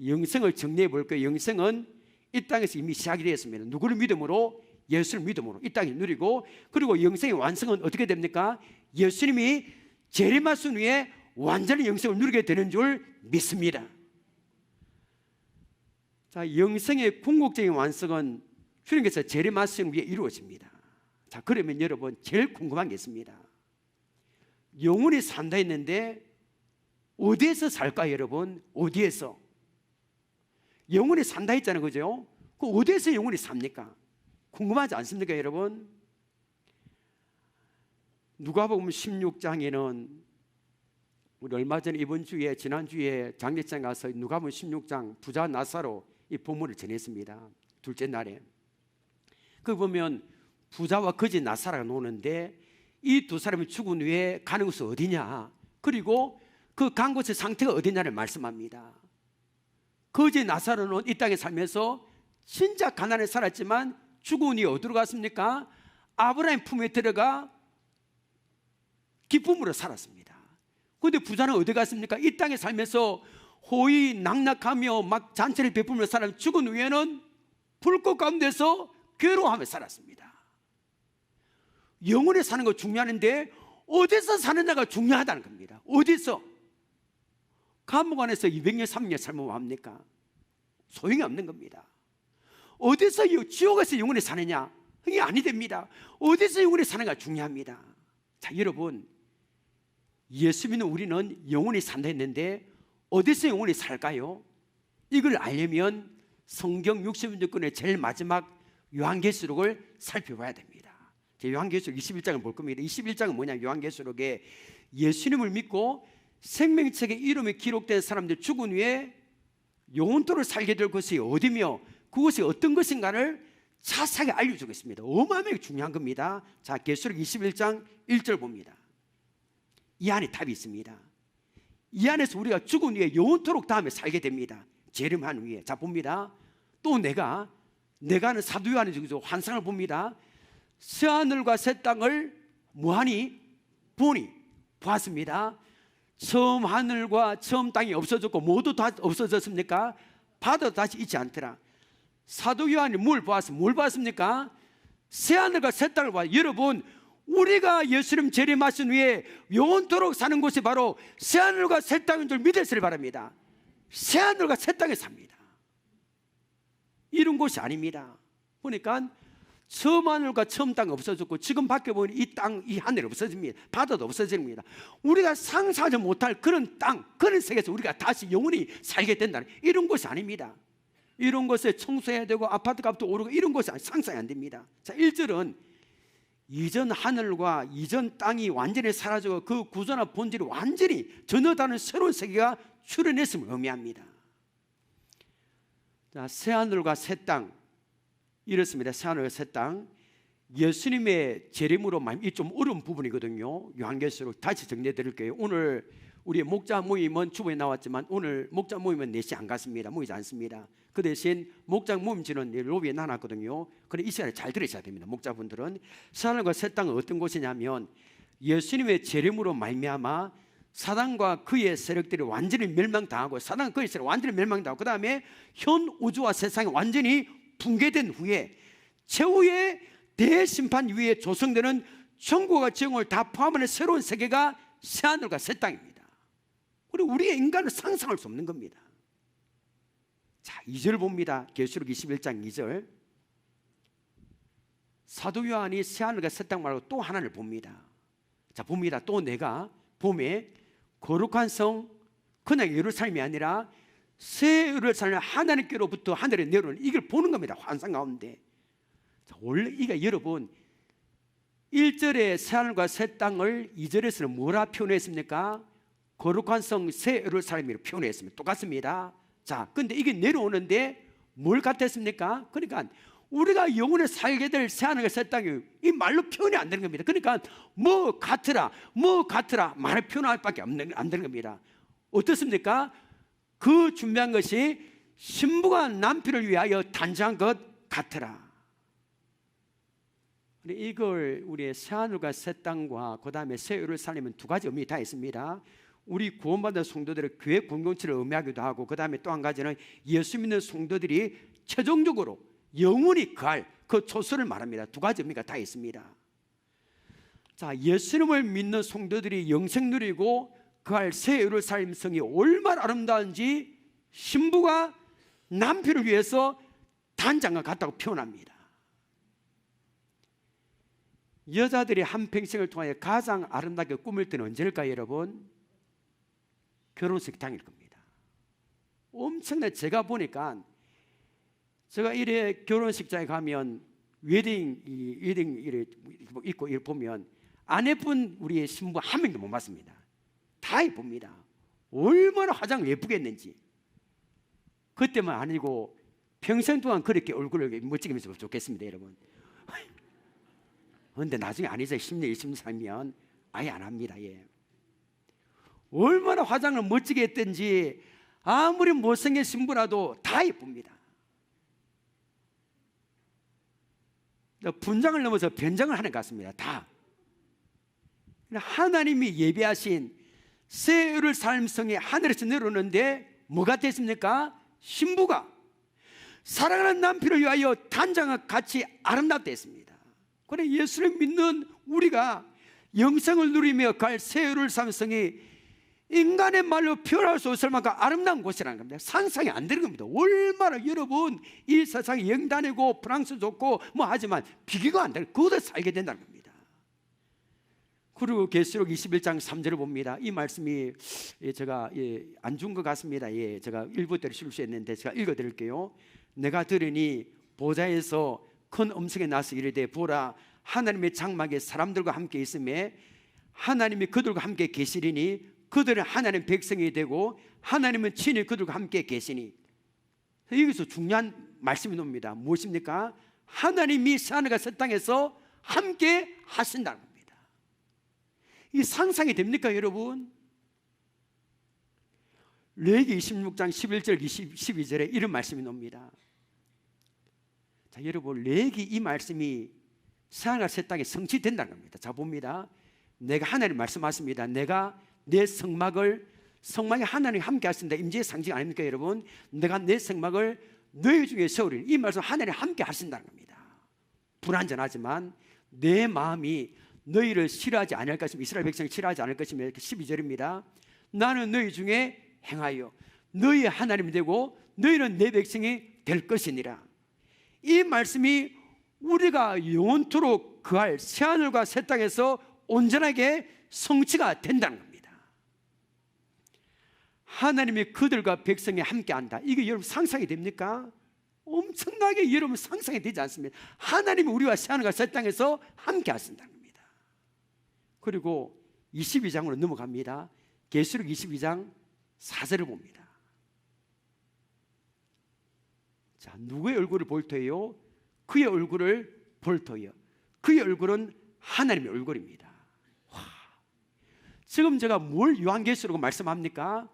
영생을 정리해 볼게요. 영생은 이 땅에서 이미 시작이 되었습니다. 누구를 믿음으로? 예수를 믿음으로 이 땅에 누리고, 그리고 영생의 완성은 어떻게 됩니까? 예수님이 재림하신 후에 완전히 영생을 누리게 되는 줄 믿습니다. 자, 영생의 궁극적인 완성은 주님께서 재림하신 위에 이루어집니다. 자, 그러면 여러분 제일 궁금한 게 있습니다. 영원히 산다 했는데 어디에서 살까 여러분? 어디에서? 영원히 산다 했잖아요, 그죠? 그 어디에서 영원히 삽니까? 궁금하지 않습니까 여러분? 누가복음 16장에는 우리 얼마 전에 이번 주에 지난주에 장례장 가서 누가복음 16장 부자 나사로 이 본문을 전했습니다. 둘째 날에 그 보면 부자와 거지 나사로가 노는데 이 두 사람이 죽은 후에 가는 곳은 어디냐, 그리고 그 간 곳의 상태가 어디냐를 말씀합니다. 거지 나사로는 이 땅에 살면서 진짜 가난에 살았지만 죽은 후에 어디로 갔습니까? 아브라함 품에 들어가 기쁨으로 살았습니다. 그런데 부자는 어디 갔습니까? 이 땅에 살면서 호의 낙락하며 막 잔치를 베풀며 살았는데 죽은 후에는 불꽃 가운데서 괴로워하며 살았습니다. 영원히 사는 거 중요한데 어디서 사느냐가 중요하다는 겁니다. 어디서? 감옥 안에서 200년 300년 살면 뭐합니까? 소용이 없는 겁니다. 어디서 지옥에서 영원히 사느냐? 그게 아니 됩니다. 어디서 영원히 사는가 중요합니다. 자, 여러분, 예수 믿는 우리는 영원히 산다 했는데 어디서 영원히 살까요? 이걸 알려면 성경 66권의 제일 마지막 요한계시록을 살펴봐야 됩니다. 요한계시록 21장을 볼 겁니다. 21장은 뭐냐? 요한계시록에 예수님을 믿고 생명책에 이름이 기록된 사람들 죽은 후에 영원토록 살게 될 것이 어디며 그것이 어떤 것인가를 자세하게 알려주고 있습니다. 어마어마하게 중요한 겁니다. 자, 계시록 21장 1절 봅니다. 이 안에 답이 있습니다. 이 안에서 우리가 죽은 후에 영원토록 다음에 살게 됩니다. 재림한 후에. 자, 봅니다. 또 내가 하는 사도 요한의 중에서 환상을 봅니다. 새하늘과 새 땅을 뭐하니? 보니 보았습니다. 처음 하늘과 처음 땅이 없어졌고 모두 다 없어졌습니까? 바다도 다시 있지 않더라. 사도 요한이 뭘 보았습니까? 새하늘과 새 땅을 보았습니다. 여러분, 우리가 예수님 재림하신 후에 영원토록 사는 곳이 바로 새하늘과 새 땅인 줄 믿으시길 바랍니다. 새하늘과 새 땅에 삽니다. 이런 곳이 아닙니다. 보니까 처음 하늘과 처음 땅이 없어졌고 지금 밖에 보니 이 땅, 이 하늘이 없어집니다. 바다도 없어집니다. 우리가 상상하지 못할 그런 땅, 그런 세계에서 우리가 다시 영원히 살게 된다는 이런 곳이 아닙니다. 이런 곳에 청소해야 되고 아파트 값도 오르고 이런 곳이 상상이 안 됩니다. 자, 1절은 이전 하늘과 이전 땅이 완전히 사라지고 그 구조나 본질이 완전히 전혀 다른 새로운 세계가 출현했음을 의미합니다. 자, 새 하늘과 새 땅 이렇습니다. 새 하늘과 새 땅, 예수님의 재림으로 이 좀 어려운 부분이거든요. 요한계시록 다시 정리해 드릴게요. 오늘 우리 목자 모임은 주보에 나왔지만 오늘 목자 모임은 4시 안 갔습니다. 모이지 않습니다. 그 대신 목자 모임지는 로비에 나눴거든요. 그래, 이 시간에 잘 들으셔야 됩니다. 목자분들은 새 하늘과 새 땅은 어떤 곳이냐면 예수님의 재림으로 말미암아 사단과 그의 세력들이 완전히 멸망당하고 사단과 그의 세력이 완전히 멸망당하고 그 다음에 현 우주와 세상이 완전히 붕괴된 후에 최후의 대심판 위에 조성되는 천국과 지옥을 다 포함하는 새로운 세계가 새하늘과 새 땅입니다. 그리고 우리의 인간은 상상할 수 없는 겁니다. 자, 2절 봅니다. 계시록 21장 2절. 사도 요한이 새하늘과 새 땅 말고 또 하나를 봅니다. 자, 봅니다. 또 내가 봄에 거룩한 성, 그냥 예루살렘이 아니라 새 예루살렘 하나님께로부터 하늘에 내려오는 이걸 보는 겁니다. 환상 가운데. 자, 원래 이게 여러분 1절에 새하늘과 새 땅을 2절에서는 뭐라 표현했습니까? 거룩한 성 새 예루살렘으로 표현했습니다. 똑같습니다. 자, 근데 이게 내려오는데 뭘 같았습니까? 그러니까 우리가 영원히 살게 될 새하늘과 새 땅이 이 말로 표현이 안 되는 겁니다. 그러니까 뭐 같으라 말을 표현할 밖에 안 되는 겁니다. 어떻습니까? 그 준비한 것이 신부가 남편을 위하여 단장한 것 같으라. 이걸 우리의 새하늘과 새 땅과 그 다음에 새 예루살렘은 두 가지 의미 다 있습니다. 우리 구원받은 성도들의 교회 공동체를 의미하기도 하고 그 다음에 또 한 가지는 예수 믿는 성도들이 최종적으로 영원히 거할 그 초소를 말합니다. 두 가지 의미가 다 있습니다. 자, 예수님을 믿는 성도들이 영생 누리고 거할 새 예루살렘 성이 얼마나 아름다운지 신부가 남편을 위해서 단장과 같다고 표현합니다. 여자들이 한평생을 통하여 가장 아름답게 꾸밀 때는 언제일까요, 여러분? 결혼식장일 겁니다. 엄청나게 제가 보니까 제가 이래 결혼식장에 가면 웨딩 이래 입고 이렇게 보면 안 예쁜 우리 신부 한 명도 못 봤습니다. 다 예쁩니다. 얼마나 화장을 예쁘게 했는지. 그때만 아니고 평생 동안 그렇게 얼굴을 멋지게 하면서 좋겠습니다, 여러분. 그런데 나중에 아니죠. 10년, 20년 살면 아예 안 합니다. 예. 얼마나 화장을 멋지게 했든지 아무리 못생긴 신부라도 다 예쁩니다. 분장을 넘어서 변장을 하는 것 같습니다. 다. 하나님이 예비하신 새 예루살렘성이 하늘에서 내려오는데 뭐가 됐습니까? 신부가 사랑하는 남편을 위하여 단장과 같이 아름답다 했습니다. 그래 예수를 믿는 우리가 영생을 누리며 갈 새 예루살렘성이 인간의 말로 표현할 수 없을 만큼 아름다운 곳이라는 겁니다. 상상이 안 되는 겁니다. 얼마나 여러분 이 세상이 영단이고 프랑스 좋고 뭐 하지만 비교가 안 되는 그것도 살게 된다는 겁니다. 그리고 계시록 21장 3절을 봅니다. 이 말씀이 제가 안 준 것 같습니다. 제가 일부대로 실수했는데 제가 읽어드릴게요. 내가 들으니 보좌에서 큰 음성이 나서 이르되 보라 하나님의 장막에 사람들과 함께 있음에 하나님이 그들과 함께 계시리니 그들은 하나님 백성이 되고 하나님은 친히 그들과 함께 계시니. 여기서 중요한 말씀이 나옵니다. 무엇입니까? 하나님이 새하늘과 새 땅에서 함께 하신다는 겁니다. 이 상상이 됩니까, 여러분? 레위기 26장 11절 12절에 이런 말씀이 나옵니다. 자, 여러분 레위기 이 말씀이 새하늘과 새 땅에 성취된다는 겁니다. 자 봅니다. 내가 하나님 말씀하십니다. 내가 내 성막이 하나님이 함께 하신다. 임재의 상징 아닙니까, 여러분? 내가 내 성막을 너희 중에 세우리니. 이 말씀 하나님이 함께 하신다는 겁니다. 불완전하지만 내 마음이 너희를 싫어하지 않을 것이며 이스라엘 백성이 싫어하지 않을 것이며 12절입니다. 나는 너희 중에 행하여 너희의 하나님이 되고 너희는 내 백성이 될 것이니라. 이 말씀이 우리가 영원토록 그할 새하늘과 새 땅에서 온전하게 성취가 된다는 겁니다. 하나님이 그들과 백성이 함께한다. 이게 여러분 상상이 됩니까? 엄청나게 여러분 상상이 되지 않습니다. 하나님이 우리와 새하늘과 새 땅에서 함께 하신다는 겁니다. 그리고 22장으로 넘어갑니다. 계시록 22장 4절을 봅니다. 자, 누구의 얼굴을 볼 터예요? 그의 얼굴을 볼 터예요. 그의 얼굴은 하나님의 얼굴입니다. 와, 지금 제가 뭘 요한계시록 말씀합니까?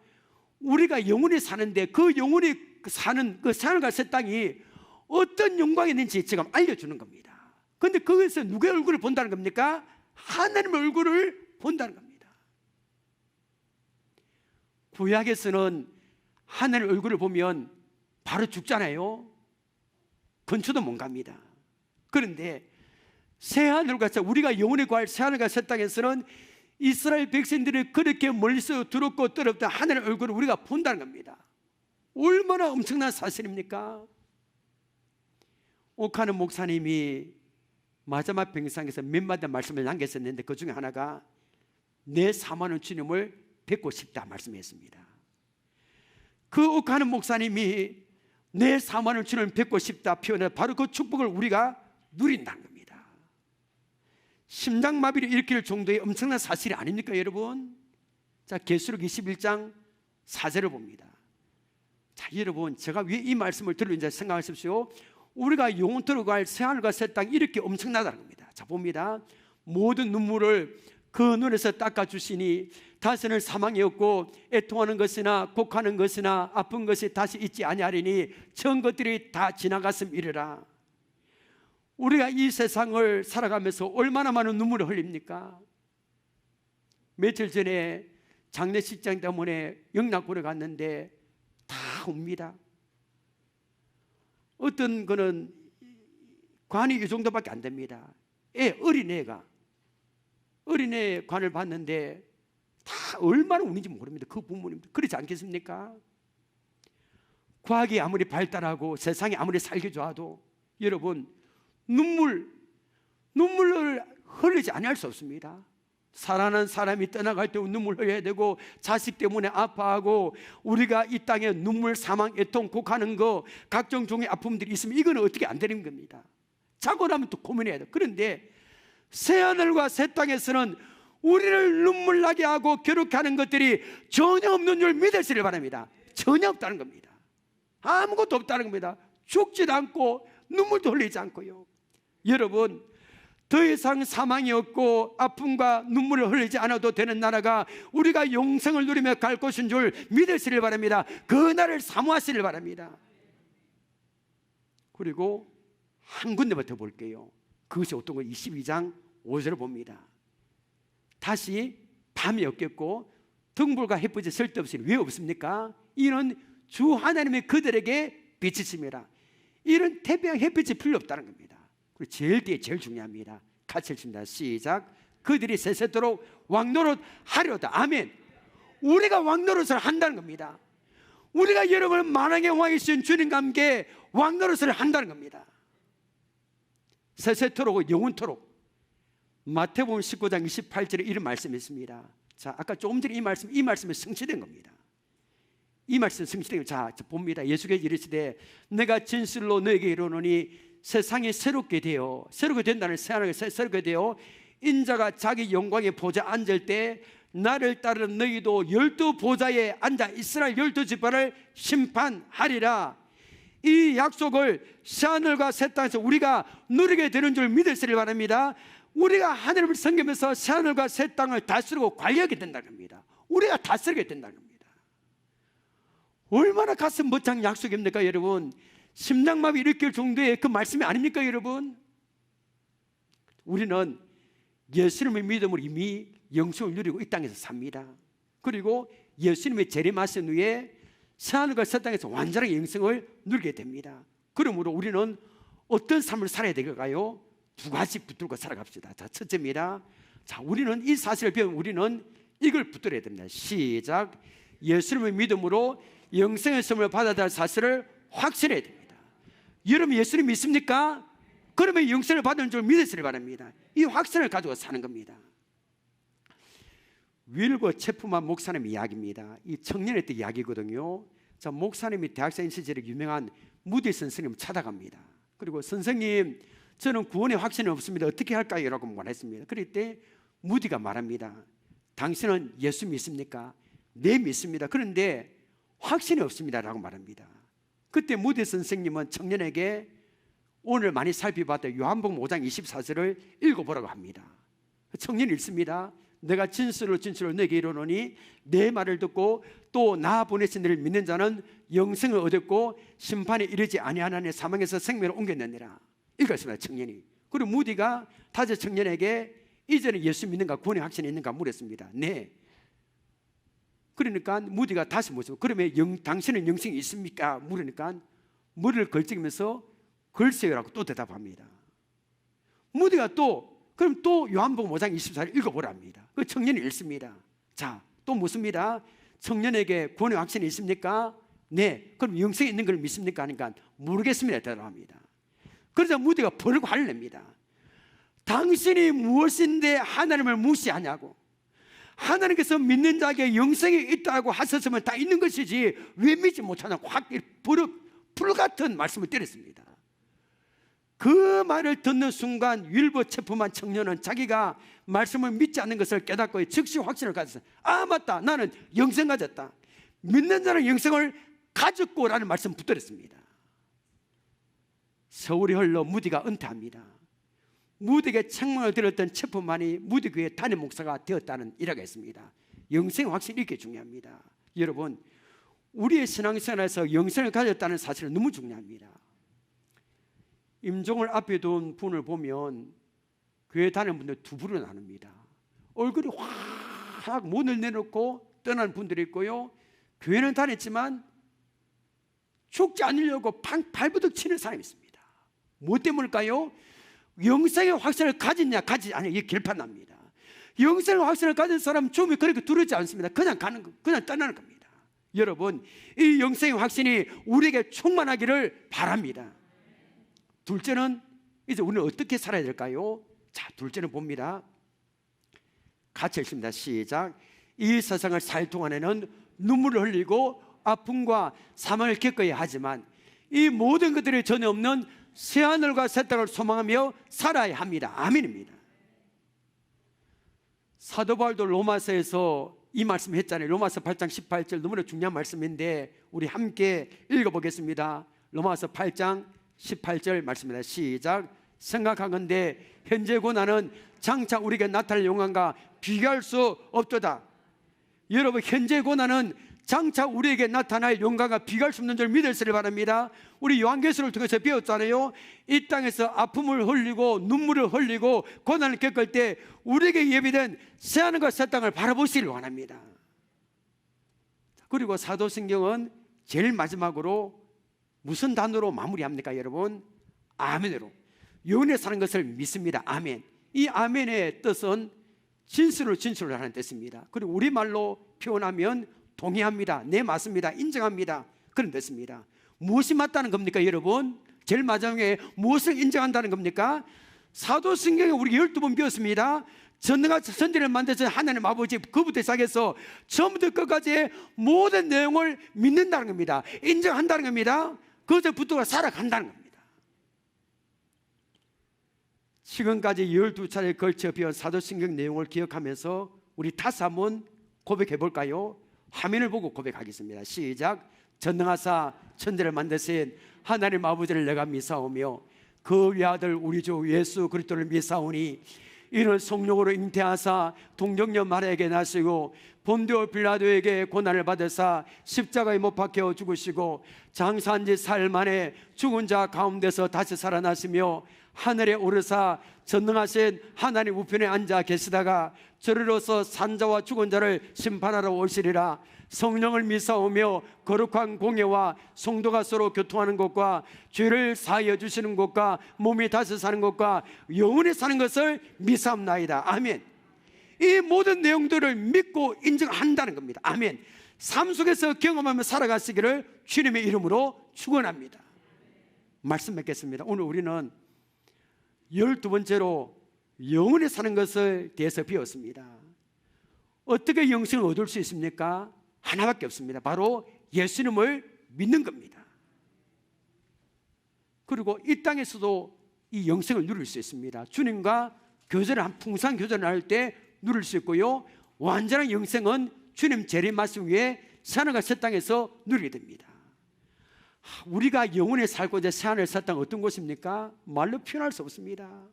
우리가 영원히 사는데 그 영원히 사는 그 새하늘과 새 땅이 어떤 영광이 있는지 지금 알려주는 겁니다. 그런데 거기서 누구의 얼굴을 본다는 겁니까? 하나님의 얼굴을 본다는 겁니다. 구약에서는 하나님의 얼굴을 보면 바로 죽잖아요. 근처도 못 갑니다. 그런데 새하늘과 우리가 영원히 구할 새하늘과 새 땅에서는 이스라엘 백성들이 그렇게 멀리서 두렵고 떨었던 하나님의 얼굴을 우리가 본다는 겁니다. 얼마나 엄청난 사실입니까? 옥하는 목사님이 마지막 병상에서 몇 마디 말씀을 남겼었는데 그 중에 하나가 내 사모하는 주님을 뵙고 싶다 말씀했습니다. 그 옥하는 목사님이 내 사모하는 주님을 뵙고 싶다 표현해 바로 그 축복을 우리가 누린다는 겁니다. 심장마비를 일으킬 정도의 엄청난 사실이 아닙니까, 여러분? 자, 계시록 21장 4절을 봅니다. 자, 여러분, 제가 왜 이 말씀을 들었는지 생각하십시오. 우리가 영원토록 갈 새하늘과 새 땅 이렇게 엄청나다는 겁니다. 자, 봅니다. 모든 눈물을 그 눈에서 닦아주시니 다시는 사망이 없고 애통하는 것이나 곡하는 것이나 아픈 것이 다시 있지 아니하리니 전 것들이 다 지나갔음이니라. 우리가 이 세상을 살아가면서 얼마나 많은 눈물을 흘립니까? 며칠 전에 장례식장 때문에 영락고를 갔는데 다 웁니다. 어떤 거는 관이 이 정도밖에 안 됩니다. 어린애 관을 봤는데 다 얼마나 우는지 모릅니다. 그 부모님들 그렇지 않겠습니까? 과학이 아무리 발달하고 세상이 아무리 살기 좋아도 여러분 눈물을 흘리지 않을 수 없습니다. 사랑하는 사람이 떠나갈 때 눈물 흘려야 되고, 자식 때문에 아파하고, 우리가 이 땅에 눈물, 사망, 애통, 곡하는 거, 각종 종의 아픔들이 있으면 이거는 어떻게 안 되는 겁니다. 자고 나면 또 고민해야 돼요. 그런데 새하늘과 새 땅에서는 우리를 눈물 나게 하고 괴롭게 하는 것들이 전혀 없는 줄 믿으시길 바랍니다. 전혀 없다는 겁니다. 아무것도 없다는 겁니다. 죽지도 않고 눈물도 흘리지 않고요. 여러분, 더 이상 사망이 없고 아픔과 눈물을 흘리지 않아도 되는 나라가 우리가 영생을 누리며 갈 것인 줄 믿으시길 바랍니다. 그 날을 사모하시길 바랍니다. 그리고 한 군데부터 볼게요. 그것이 어떤 거? 22장 5절을 봅니다. 다시 밤이 없겠고 등불과 햇빛이 쓸데없으니 왜 없습니까? 이는 주 하나님이 그들에게 비치심이라. 이런 태평 햇빛이 필요 없다는 겁니다. 그리고 제일 뒤에 제일 중요합니다. 같이 읽습니다. 시작. 그들이 세세토록 왕노릇 하려다. 아멘. 우리가 왕노릇을 한다는 겁니다. 우리가 여러분 만왕의 왕이신 주님과 함께 왕노릇을 한다는 겁니다. 세세토록, 영원토록. 마태복음 19장 28절에 이런 말씀이 있습니다. 자, 아까 조금 전에 이 말씀이 성취된 겁니다. 이 말씀 성취된 겁니다. 자, 봅니다. 예수께서 이르시되 내가 진실로 너에게 이르노니 세상이 새롭게 된다는 새하늘과 새롭게 되어 인자가 자기 영광의 보좌에 앉을 때 나를 따르는 너희도 12보좌에 앉아 이스라엘 12지파를 심판하리라. 이 약속을 새하늘과 새 땅에서 우리가 누리게 되는 줄 믿으시길 바랍니다. 우리가 하늘을 섬기면서 새하늘과 새 땅을 다스리고 관리하게 된다는 겁니다. 우리가 다스리게 된다는 겁니다. 얼마나 가슴 벅찬 약속입니까 여러분? 심장마비 일으킬 정도의 그 말씀이 아닙니까 여러분? 우리는 예수님의 믿음으로 이미 영생을 누리고 이 땅에서 삽니다. 그리고 예수님의 재림하신 후에 새하늘과 새 땅에서 완전하게 영생을 누리게 됩니다. 그러므로 우리는 어떤 삶을 살아야 될까요? 두 가지 붙들고 살아갑시다. 자, 첫째입니다. 자, 우리는 이 사실을 배우면 우리는 이걸 붙들어야 됩니다. 시작. 예수님의 믿음으로 영생의 선물을 받아야 할 사실을 확신해야 됩니다. 여러분 예수님 믿습니까? 그러면 영생을 받는 줄 믿으시길 바랍니다. 이 확신을 가지고 사는 겁니다. 윌거 체프만 목사님 이야기입니다. 이 청년의 때 이야기거든요. 자, 목사님이 대학생 시절에 유명한 무디 선생님을 찾아갑니다. 그리고 선생님, 저는 구원의 확신이 없습니다. 어떻게 할까요? 라고 말했습니다. 그럴 때 무디가 말합니다. 당신은 예수 믿습니까? 네, 믿습니다. 그런데 확신이 없습니다. 라고 말합니다. 그때 무디 선생님은 청년에게 오늘 많이 살펴봤던 요한복음 5장 24절을 읽어보라고 합니다. 청년이 읽습니다. 내가 진실로 너에게 이르노니 내 말을 듣고 또 나 보내신 이를 믿는 자는 영생을 얻었고 심판에 이르지 아니하나니 사망에서 생명을 옮겼느니라. 읽었습니다. 청년이. 그리고 무디가 다시 청년에게 이전에 예수 믿는가 구원의 확신이 있는가 물었습니다. 네. 그러니까 무디가 다시 묻습니다. 그러면 당신은 영생이 있습니까? 물으니까 머리를 걸찍으면서 글쎄요라고 또 대답합니다. 무디가 그럼 또 요한복음 5장 24절 읽어보라 합니다. 그 청년이 읽습니다. 자, 또 묻습니다. 청년에게 구원의 확신이 있습니까? 네. 그럼 영생이 있는 걸 믿습니까? 하니까 모르겠습니다. 대답합니다. 그러자 무디가 벌고 화를 냅니다. 당신이 무엇인데 하나님을 무시하냐고. 하나님께서 믿는 자에게 영생이 있다고 하셨으면 다 있는 것이지 왜 믿지 못하냐고 확 불같은 말씀을 때렸습니다. 그 말을 듣는 순간 윌버 체프만 청년은 자기가 말씀을 믿지 않는 것을 깨닫고 즉시 확신을 가졌어요. 아, 맞다. 나는 영생 가졌다. 믿는 자는 영생을 가졌고 라는 말씀 붙들었습니다. 세월이 흘러 무디가 은퇴합니다. 무디에게 책망을 들었던 체프만이 무디 교회 담임 목사가 되었다는 일화가 있습니다. 영생 확신이 이렇게 중요합니다. 여러분, 우리의 신앙생활에서 영생을 가졌다는 사실은 너무 중요합니다. 임종을 앞에 둔 분을 보면 교회 다니는 분들 두 부류로 나눕니다. 얼굴이 확 문을 내놓고 떠나는 분들이 있고요, 교회는 다녔지만 죽지 않으려고 발버둥 치는 사람이 있습니다. 뭐 때문일까요? 영생의 확신을 가졌냐 가지지 않냐, 이게 결판납니다. 영생의 확신을 가진 사람은 죽음이 그렇게 두렵지 않습니다. 그냥 떠나는 겁니다. 여러분, 이 영생의 확신이 우리에게 충만하기를 바랍니다. 둘째는 이제 우리는 어떻게 살아야 될까요? 자, 둘째는 봅니다. 같이 읽습니다. 시작. 이 세상을 살 동안에는 눈물을 흘리고 아픔과 사망을 겪어야 하지만 이 모든 것들이 전혀 없는 새하늘과 새 땅을 소망하며 살아야 합니다. 아멘입니다. 사도 바울도 로마서에서 이 말씀 했잖아요. 로마서 8장 18절, 너무나 중요한 말씀인데 우리 함께 읽어보겠습니다. 로마서 8장 18절 말씀입니다. 시작. 생각하건대 현재 고난은 장차 우리에게 나타날 영광과 비교할 수 없도다. 여러분, 현재 고난은 장차 우리에게 나타날 영광과 비교할 수 없는 줄 믿으시길 바랍니다. 우리 요한계시록을 통해서 배웠잖아요. 이 땅에서 아픔을 흘리고 눈물을 흘리고 고난을 겪을 때 우리에게 예비된 새하늘과 새 땅을 바라보시길 원합니다. 그리고 사도신경은 제일 마지막으로 무슨 단어로 마무리합니까, 여러분? 아멘으로. 영원히 사는 것을 믿습니다. 아멘. 이 아멘의 뜻은 진술을 하는 뜻입니다. 그리고 우리말로 표현하면 동의합니다. 네, 맞습니다. 인정합니다. 그런 뜻입니다. 무엇이 맞다는 겁니까, 여러분? 제일 마지막에 무엇을 인정한다는 겁니까? 사도신경에 우리 12번 배웠습니다. 전능하신 천지를 만드신 하나님 아버지, 그부터 시작해서 처음부터 끝까지 모든 내용을 믿는다는 겁니다. 인정한다는 겁니다. 그것을 붙들고 살아간다는 겁니다. 지금까지 12차례에 걸쳐 배운 사도신경 내용을 기억하면서 우리 다시 한번 고백해 볼까요? 화면을 보고 고백하겠습니다. 시작. 전능하사 천지를 만드신 하나님 아버지를 내가 믿사오며 그 외아들 우리 주 예수 그리스도를 믿사오니 이는 성령으로 잉태하사 동정녀 마리아에게 나시고 본디오 빌라도에게 고난을 받으사 십자가에 못 박혀 죽으시고 장사한 지 사흘 만에 죽은 자 가운데서 다시 살아나시며 하늘에 오르사 전능하신 하나님 우편에 앉아 계시다가 저리로서 산자와 죽은 자를 심판하러 오시리라. 성령을 믿사오며 거룩한 공예와 성도가 서로 교통하는 것과 죄를 사하여 주시는 것과 몸이 다시 사는 것과 영원히 사는 것을 믿사옵나이다. 아멘. 이 모든 내용들을 믿고 인정한다는 겁니다. 아멘. 삶 속에서 경험하며 살아가시기를 주님의 이름으로 축원합니다. 말씀 맺겠습니다. 오늘 우리는 12번째로 영원히 사는 것에 대해서 배웠습니다. 어떻게 영생을 얻을 수 있습니까? 하나밖에 없습니다. 바로 예수님을 믿는 겁니다. 그리고 이 땅에서도 이 영생을 누릴 수 있습니다. 주님과 교제를 풍성한 교제를 할 때 누릴 수 있고요, 완전한 영생은 주님 재림하신 후에 새하늘과 새 땅에서 누리게 됩니다. 우리가 영원히 살고자 새하늘 새 땅 어떤 곳입니까? 말로 표현할 수 없습니다.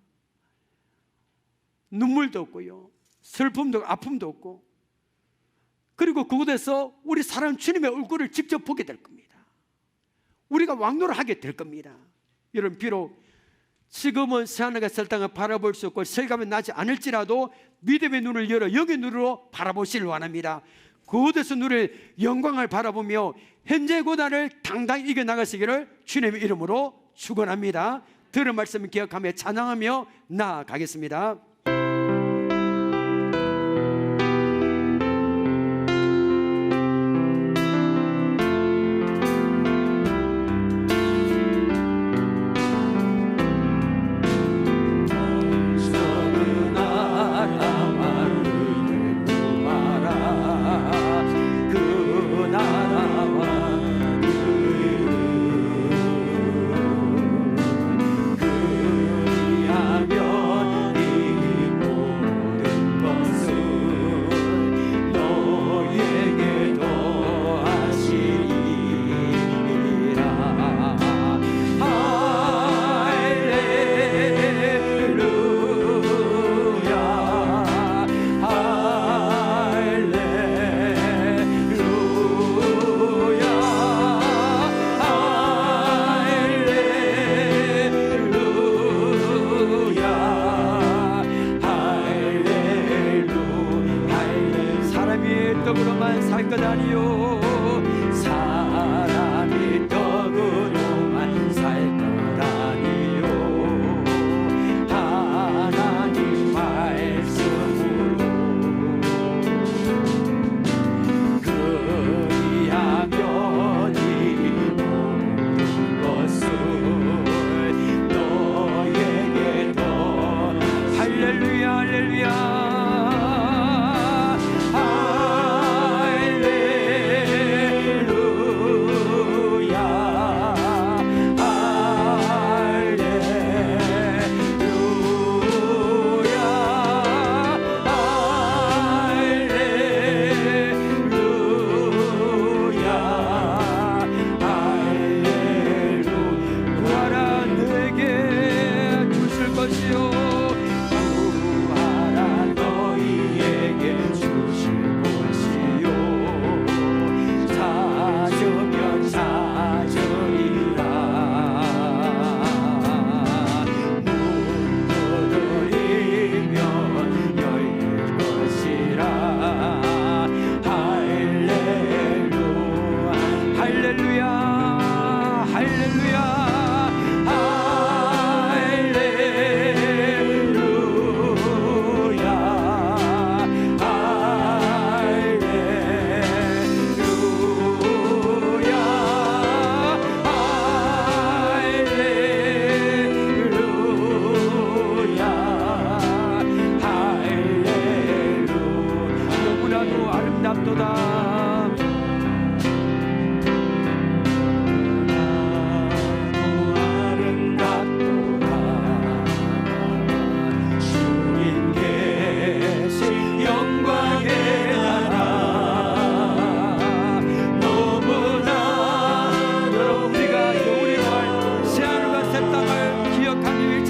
눈물도 없고요, 슬픔도 없고, 아픔도 없고, 그리고 그곳에서 우리 사랑 주님의 얼굴을 직접 보게 될 겁니다. 우리가 왕노를 하게 될 겁니다. 여러분, 비록 지금은 새하늘과 새 땅을 바라볼 수 없고 실감이 나지 않을지라도 믿음의 눈을 열어 영의 눈으로 바라보시길 원합니다. 그곳에서 누릴 영광을 바라보며 현재의 고난을 당당히 이겨나가시기를 주님의 이름으로 축원합니다. 들은 말씀을 기억하며 찬양하며 나아가겠습니다.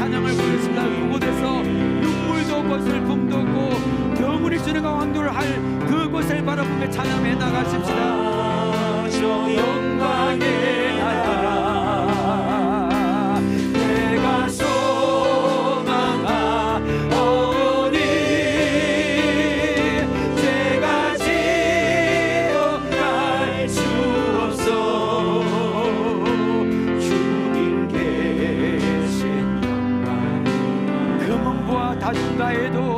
찬양을 부르십니다. 그곳에서 눈물도 없고 슬픔도 없고 영원히 주님과 왕도를 할 그곳을 바라보며 찬양해 나가십시다. 저 영광의 나라 내가 소망하오니 제가 지옥갈 수 없어 주님 계신 영광 금은보와 다중가에도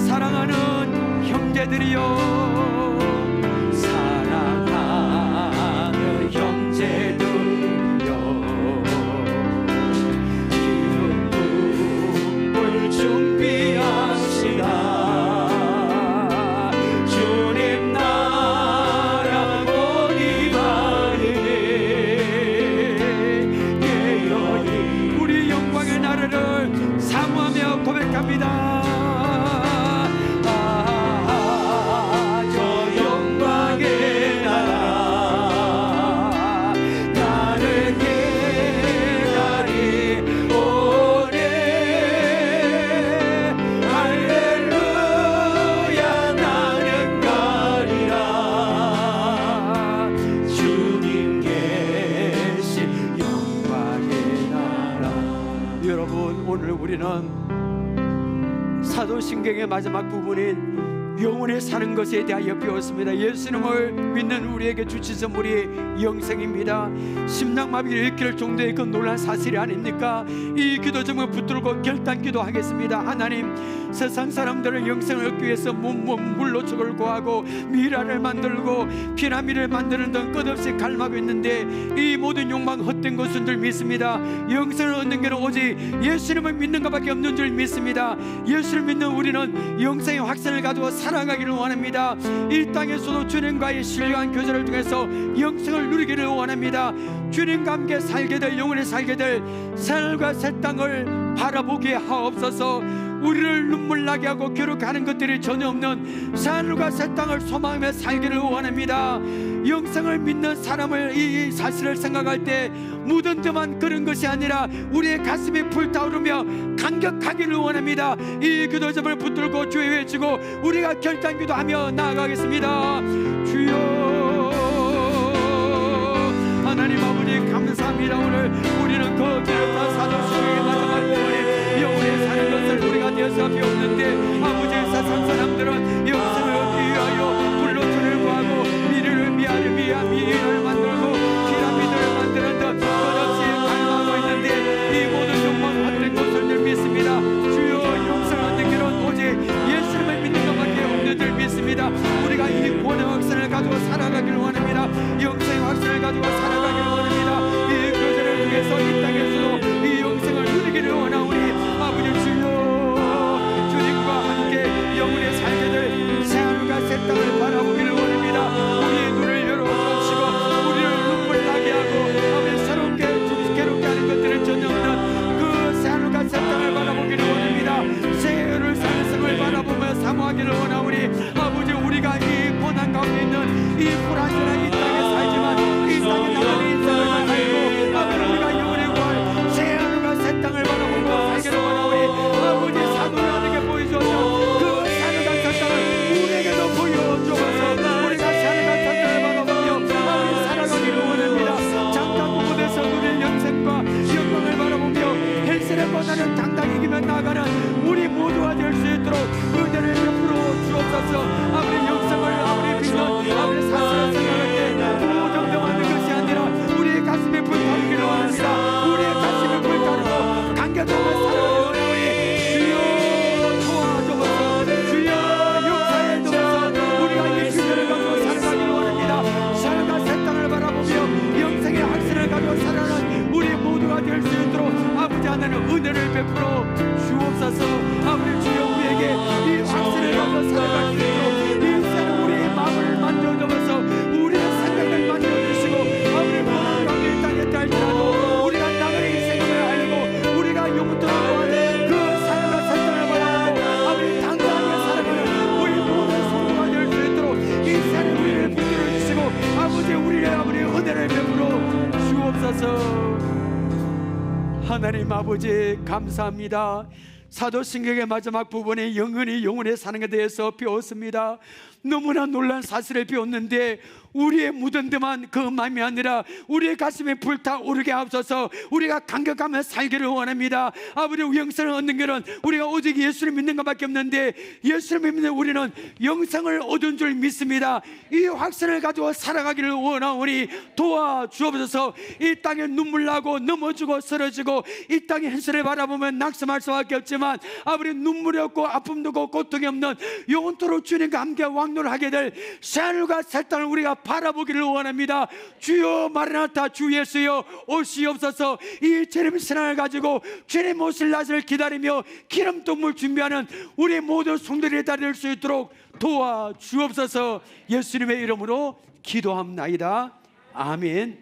사랑하는 형제들이여 기름 부을 준비합시다. 주님 나라 오니 말이니 우리 영광의 나라를 사모하며 고백합니다. 사도신경의 마지막 부분인 영원히 사는 것에 대하여 배웠습니다. 예수님을 믿는 우리에게 주신 선물이 영생입니다. 심장마비를 일으킬 정도의 그 놀란 사실이 아닙니까? 이 기도 제목을 붙들고 결단 기도하겠습니다. 하나님, 세상 사람들은 영생을 얻기 위해서 물로 죽을 구하고 미라를 만들고 피라미드를 만드는 등 끝없이 갈망하고 있는데 이 모든 욕망 헛된 것인 줄 믿습니다. 영생을 얻는 길은 오직 예수님을 믿는 것밖에 없는 줄 믿습니다. 예수를 믿는 우리는 영생의 확신을 가지고 살아가기를 원합니다. 이 땅에서도 주님과의 신령한 교제를 통해서 영생을 누리기를 원합니다. 주님과 함께 살게 될, 영원히 살게 될 하늘과 새 땅을 바라보게 하옵소서. 우리를 눈물 나게 하고 괴롭게하는 것들이 전혀 없는 하늘과 새 땅을 소망하며 살기를 원합니다. 영생을 믿는 사람을 이 사실을 생각할 때 묻은 그런 것이 아니라 우리의 가슴이 불타오르며 감격하기를 원합니다. 이 기도 제목을 붙들고 주여 외치고 우리가 결단 기도하며 나아가겠습니다. 주여 하나님 아버지 감사합니다. 오늘 우리는 그 기록한 사도신경의 마지막 부분에 영원히 사는 것을 우리가 되어서 배웠는데 아버지 세상 사람들은 영생을 얻기 위하여 불로 주를 구하고 미를 만들고 피라미드를 만드는 듯 끝없이 갈망하고 있는데 이 모든 욕망 헛된 것을 늘 믿습니다. 주여 영생을 얻는 길은 오직 예수님을 믿는 것밖에 없는 줄 믿습니다. 우리가 이 구원의 확신을 가지고 살아가기를 원합니다. 영생의 확신을 가지고 살아가기를 원합니다. 이 교제를 통해서 이 땅에서도 이 영생을 누리기를 원하오니 아버지 주여 이 불안전한 이 땅에 살지만 이 땅에 나가는 인생을 살고 아버지 우리가 영원의 구할 새 하늘과 새 땅을 바라보고 살기를 원하오니 아버지 사도를 하나님께 보여주어서 그 새 하늘과 새 땅을 우리에게도 보여주어서 우리가 새 하늘과 새 땅을 바라보며 아버지 살아가기를 원합니다. 잠깐 곳에서 누릴 영생과 영광을 바라보며 헬스의 권한을 당당히 이기며 나아가는 우리 모두가 될 수 있도록 은혜를 베풀어 주옵소서. 아버지 영생을 아버지 믿는 아버지 사실을 생각할 때 무정정하는 것이 아니라 우리의 가슴에 불타기를 원합니다. 우리의 가슴에 불타고 감격하며 살아가는 우리 주여 도와주옵소서. 주여 역사에 주옵소서. 우리가 이 주제를 가지고 살아가기를 원합니다. 삶과 새 땅을 바라보며 영생의 확신을 가지고 살아가는 우리 모두가 될 수 있도록 아버지 하나님 은혜를 베풀어 주옵소서. 아버지 주여 우리에게 이 확신을 가지고 살아갈 수 있도록 이 시간 우리의 마음을 만져주셔서 우리의 생각을 만져주시고 아버지 모든 관계 땅에 달지라도 우리가 나가는 이 생각을 알고 우리가 영원토록 구하는 그 삶과 살상을 바라보고 아버지 당당하게 살아가는 우리 모든 성도가 될 수 있도록 이 시간에 우리를 붙들어 주시고 아버지 우리의 아버지 은혜를 베풀어 주옵소서. 하나님 아버지 감사합니다. 사도신경의 마지막 부분에 영원히 사는 것에 대해서 배웠습니다. 너무나 놀란 사실을 배웠는데 우리의 묻은 데만 그 마음이 아니라 우리의 가슴에 불타오르게 하옵소서. 우리가 감격하며 살기를 원합니다. 아버지 영생을 얻는 것은 우리가 오직 예수를 믿는 것밖에 없는데 예수를 믿는 우리는 영생을 얻은 줄 믿습니다. 이 확신을 가지고 살아가기를 원하오니 도와주옵소서. 이 땅에 눈물 나고 넘어지고 쓰러지고 이 땅의 현실을 바라보면 낙심할 수밖에 없지만 아버지 눈물이 없고 아픔도 없고 고통이 없는 영원토록 주님과 함께 왕노하게 될 새하늘과 새 땅을 우리가 바라보기를 원합니다. 주여 마라나타 주 예수여 오시옵소서. 이 재림 신앙을 가지고 주님 오실 날을 기다리며 기름동물 준비하는 우리 모든 성도들이 다닐 수 있도록 도와주옵소서. 예수님의 이름으로 기도합나이다. 아멘.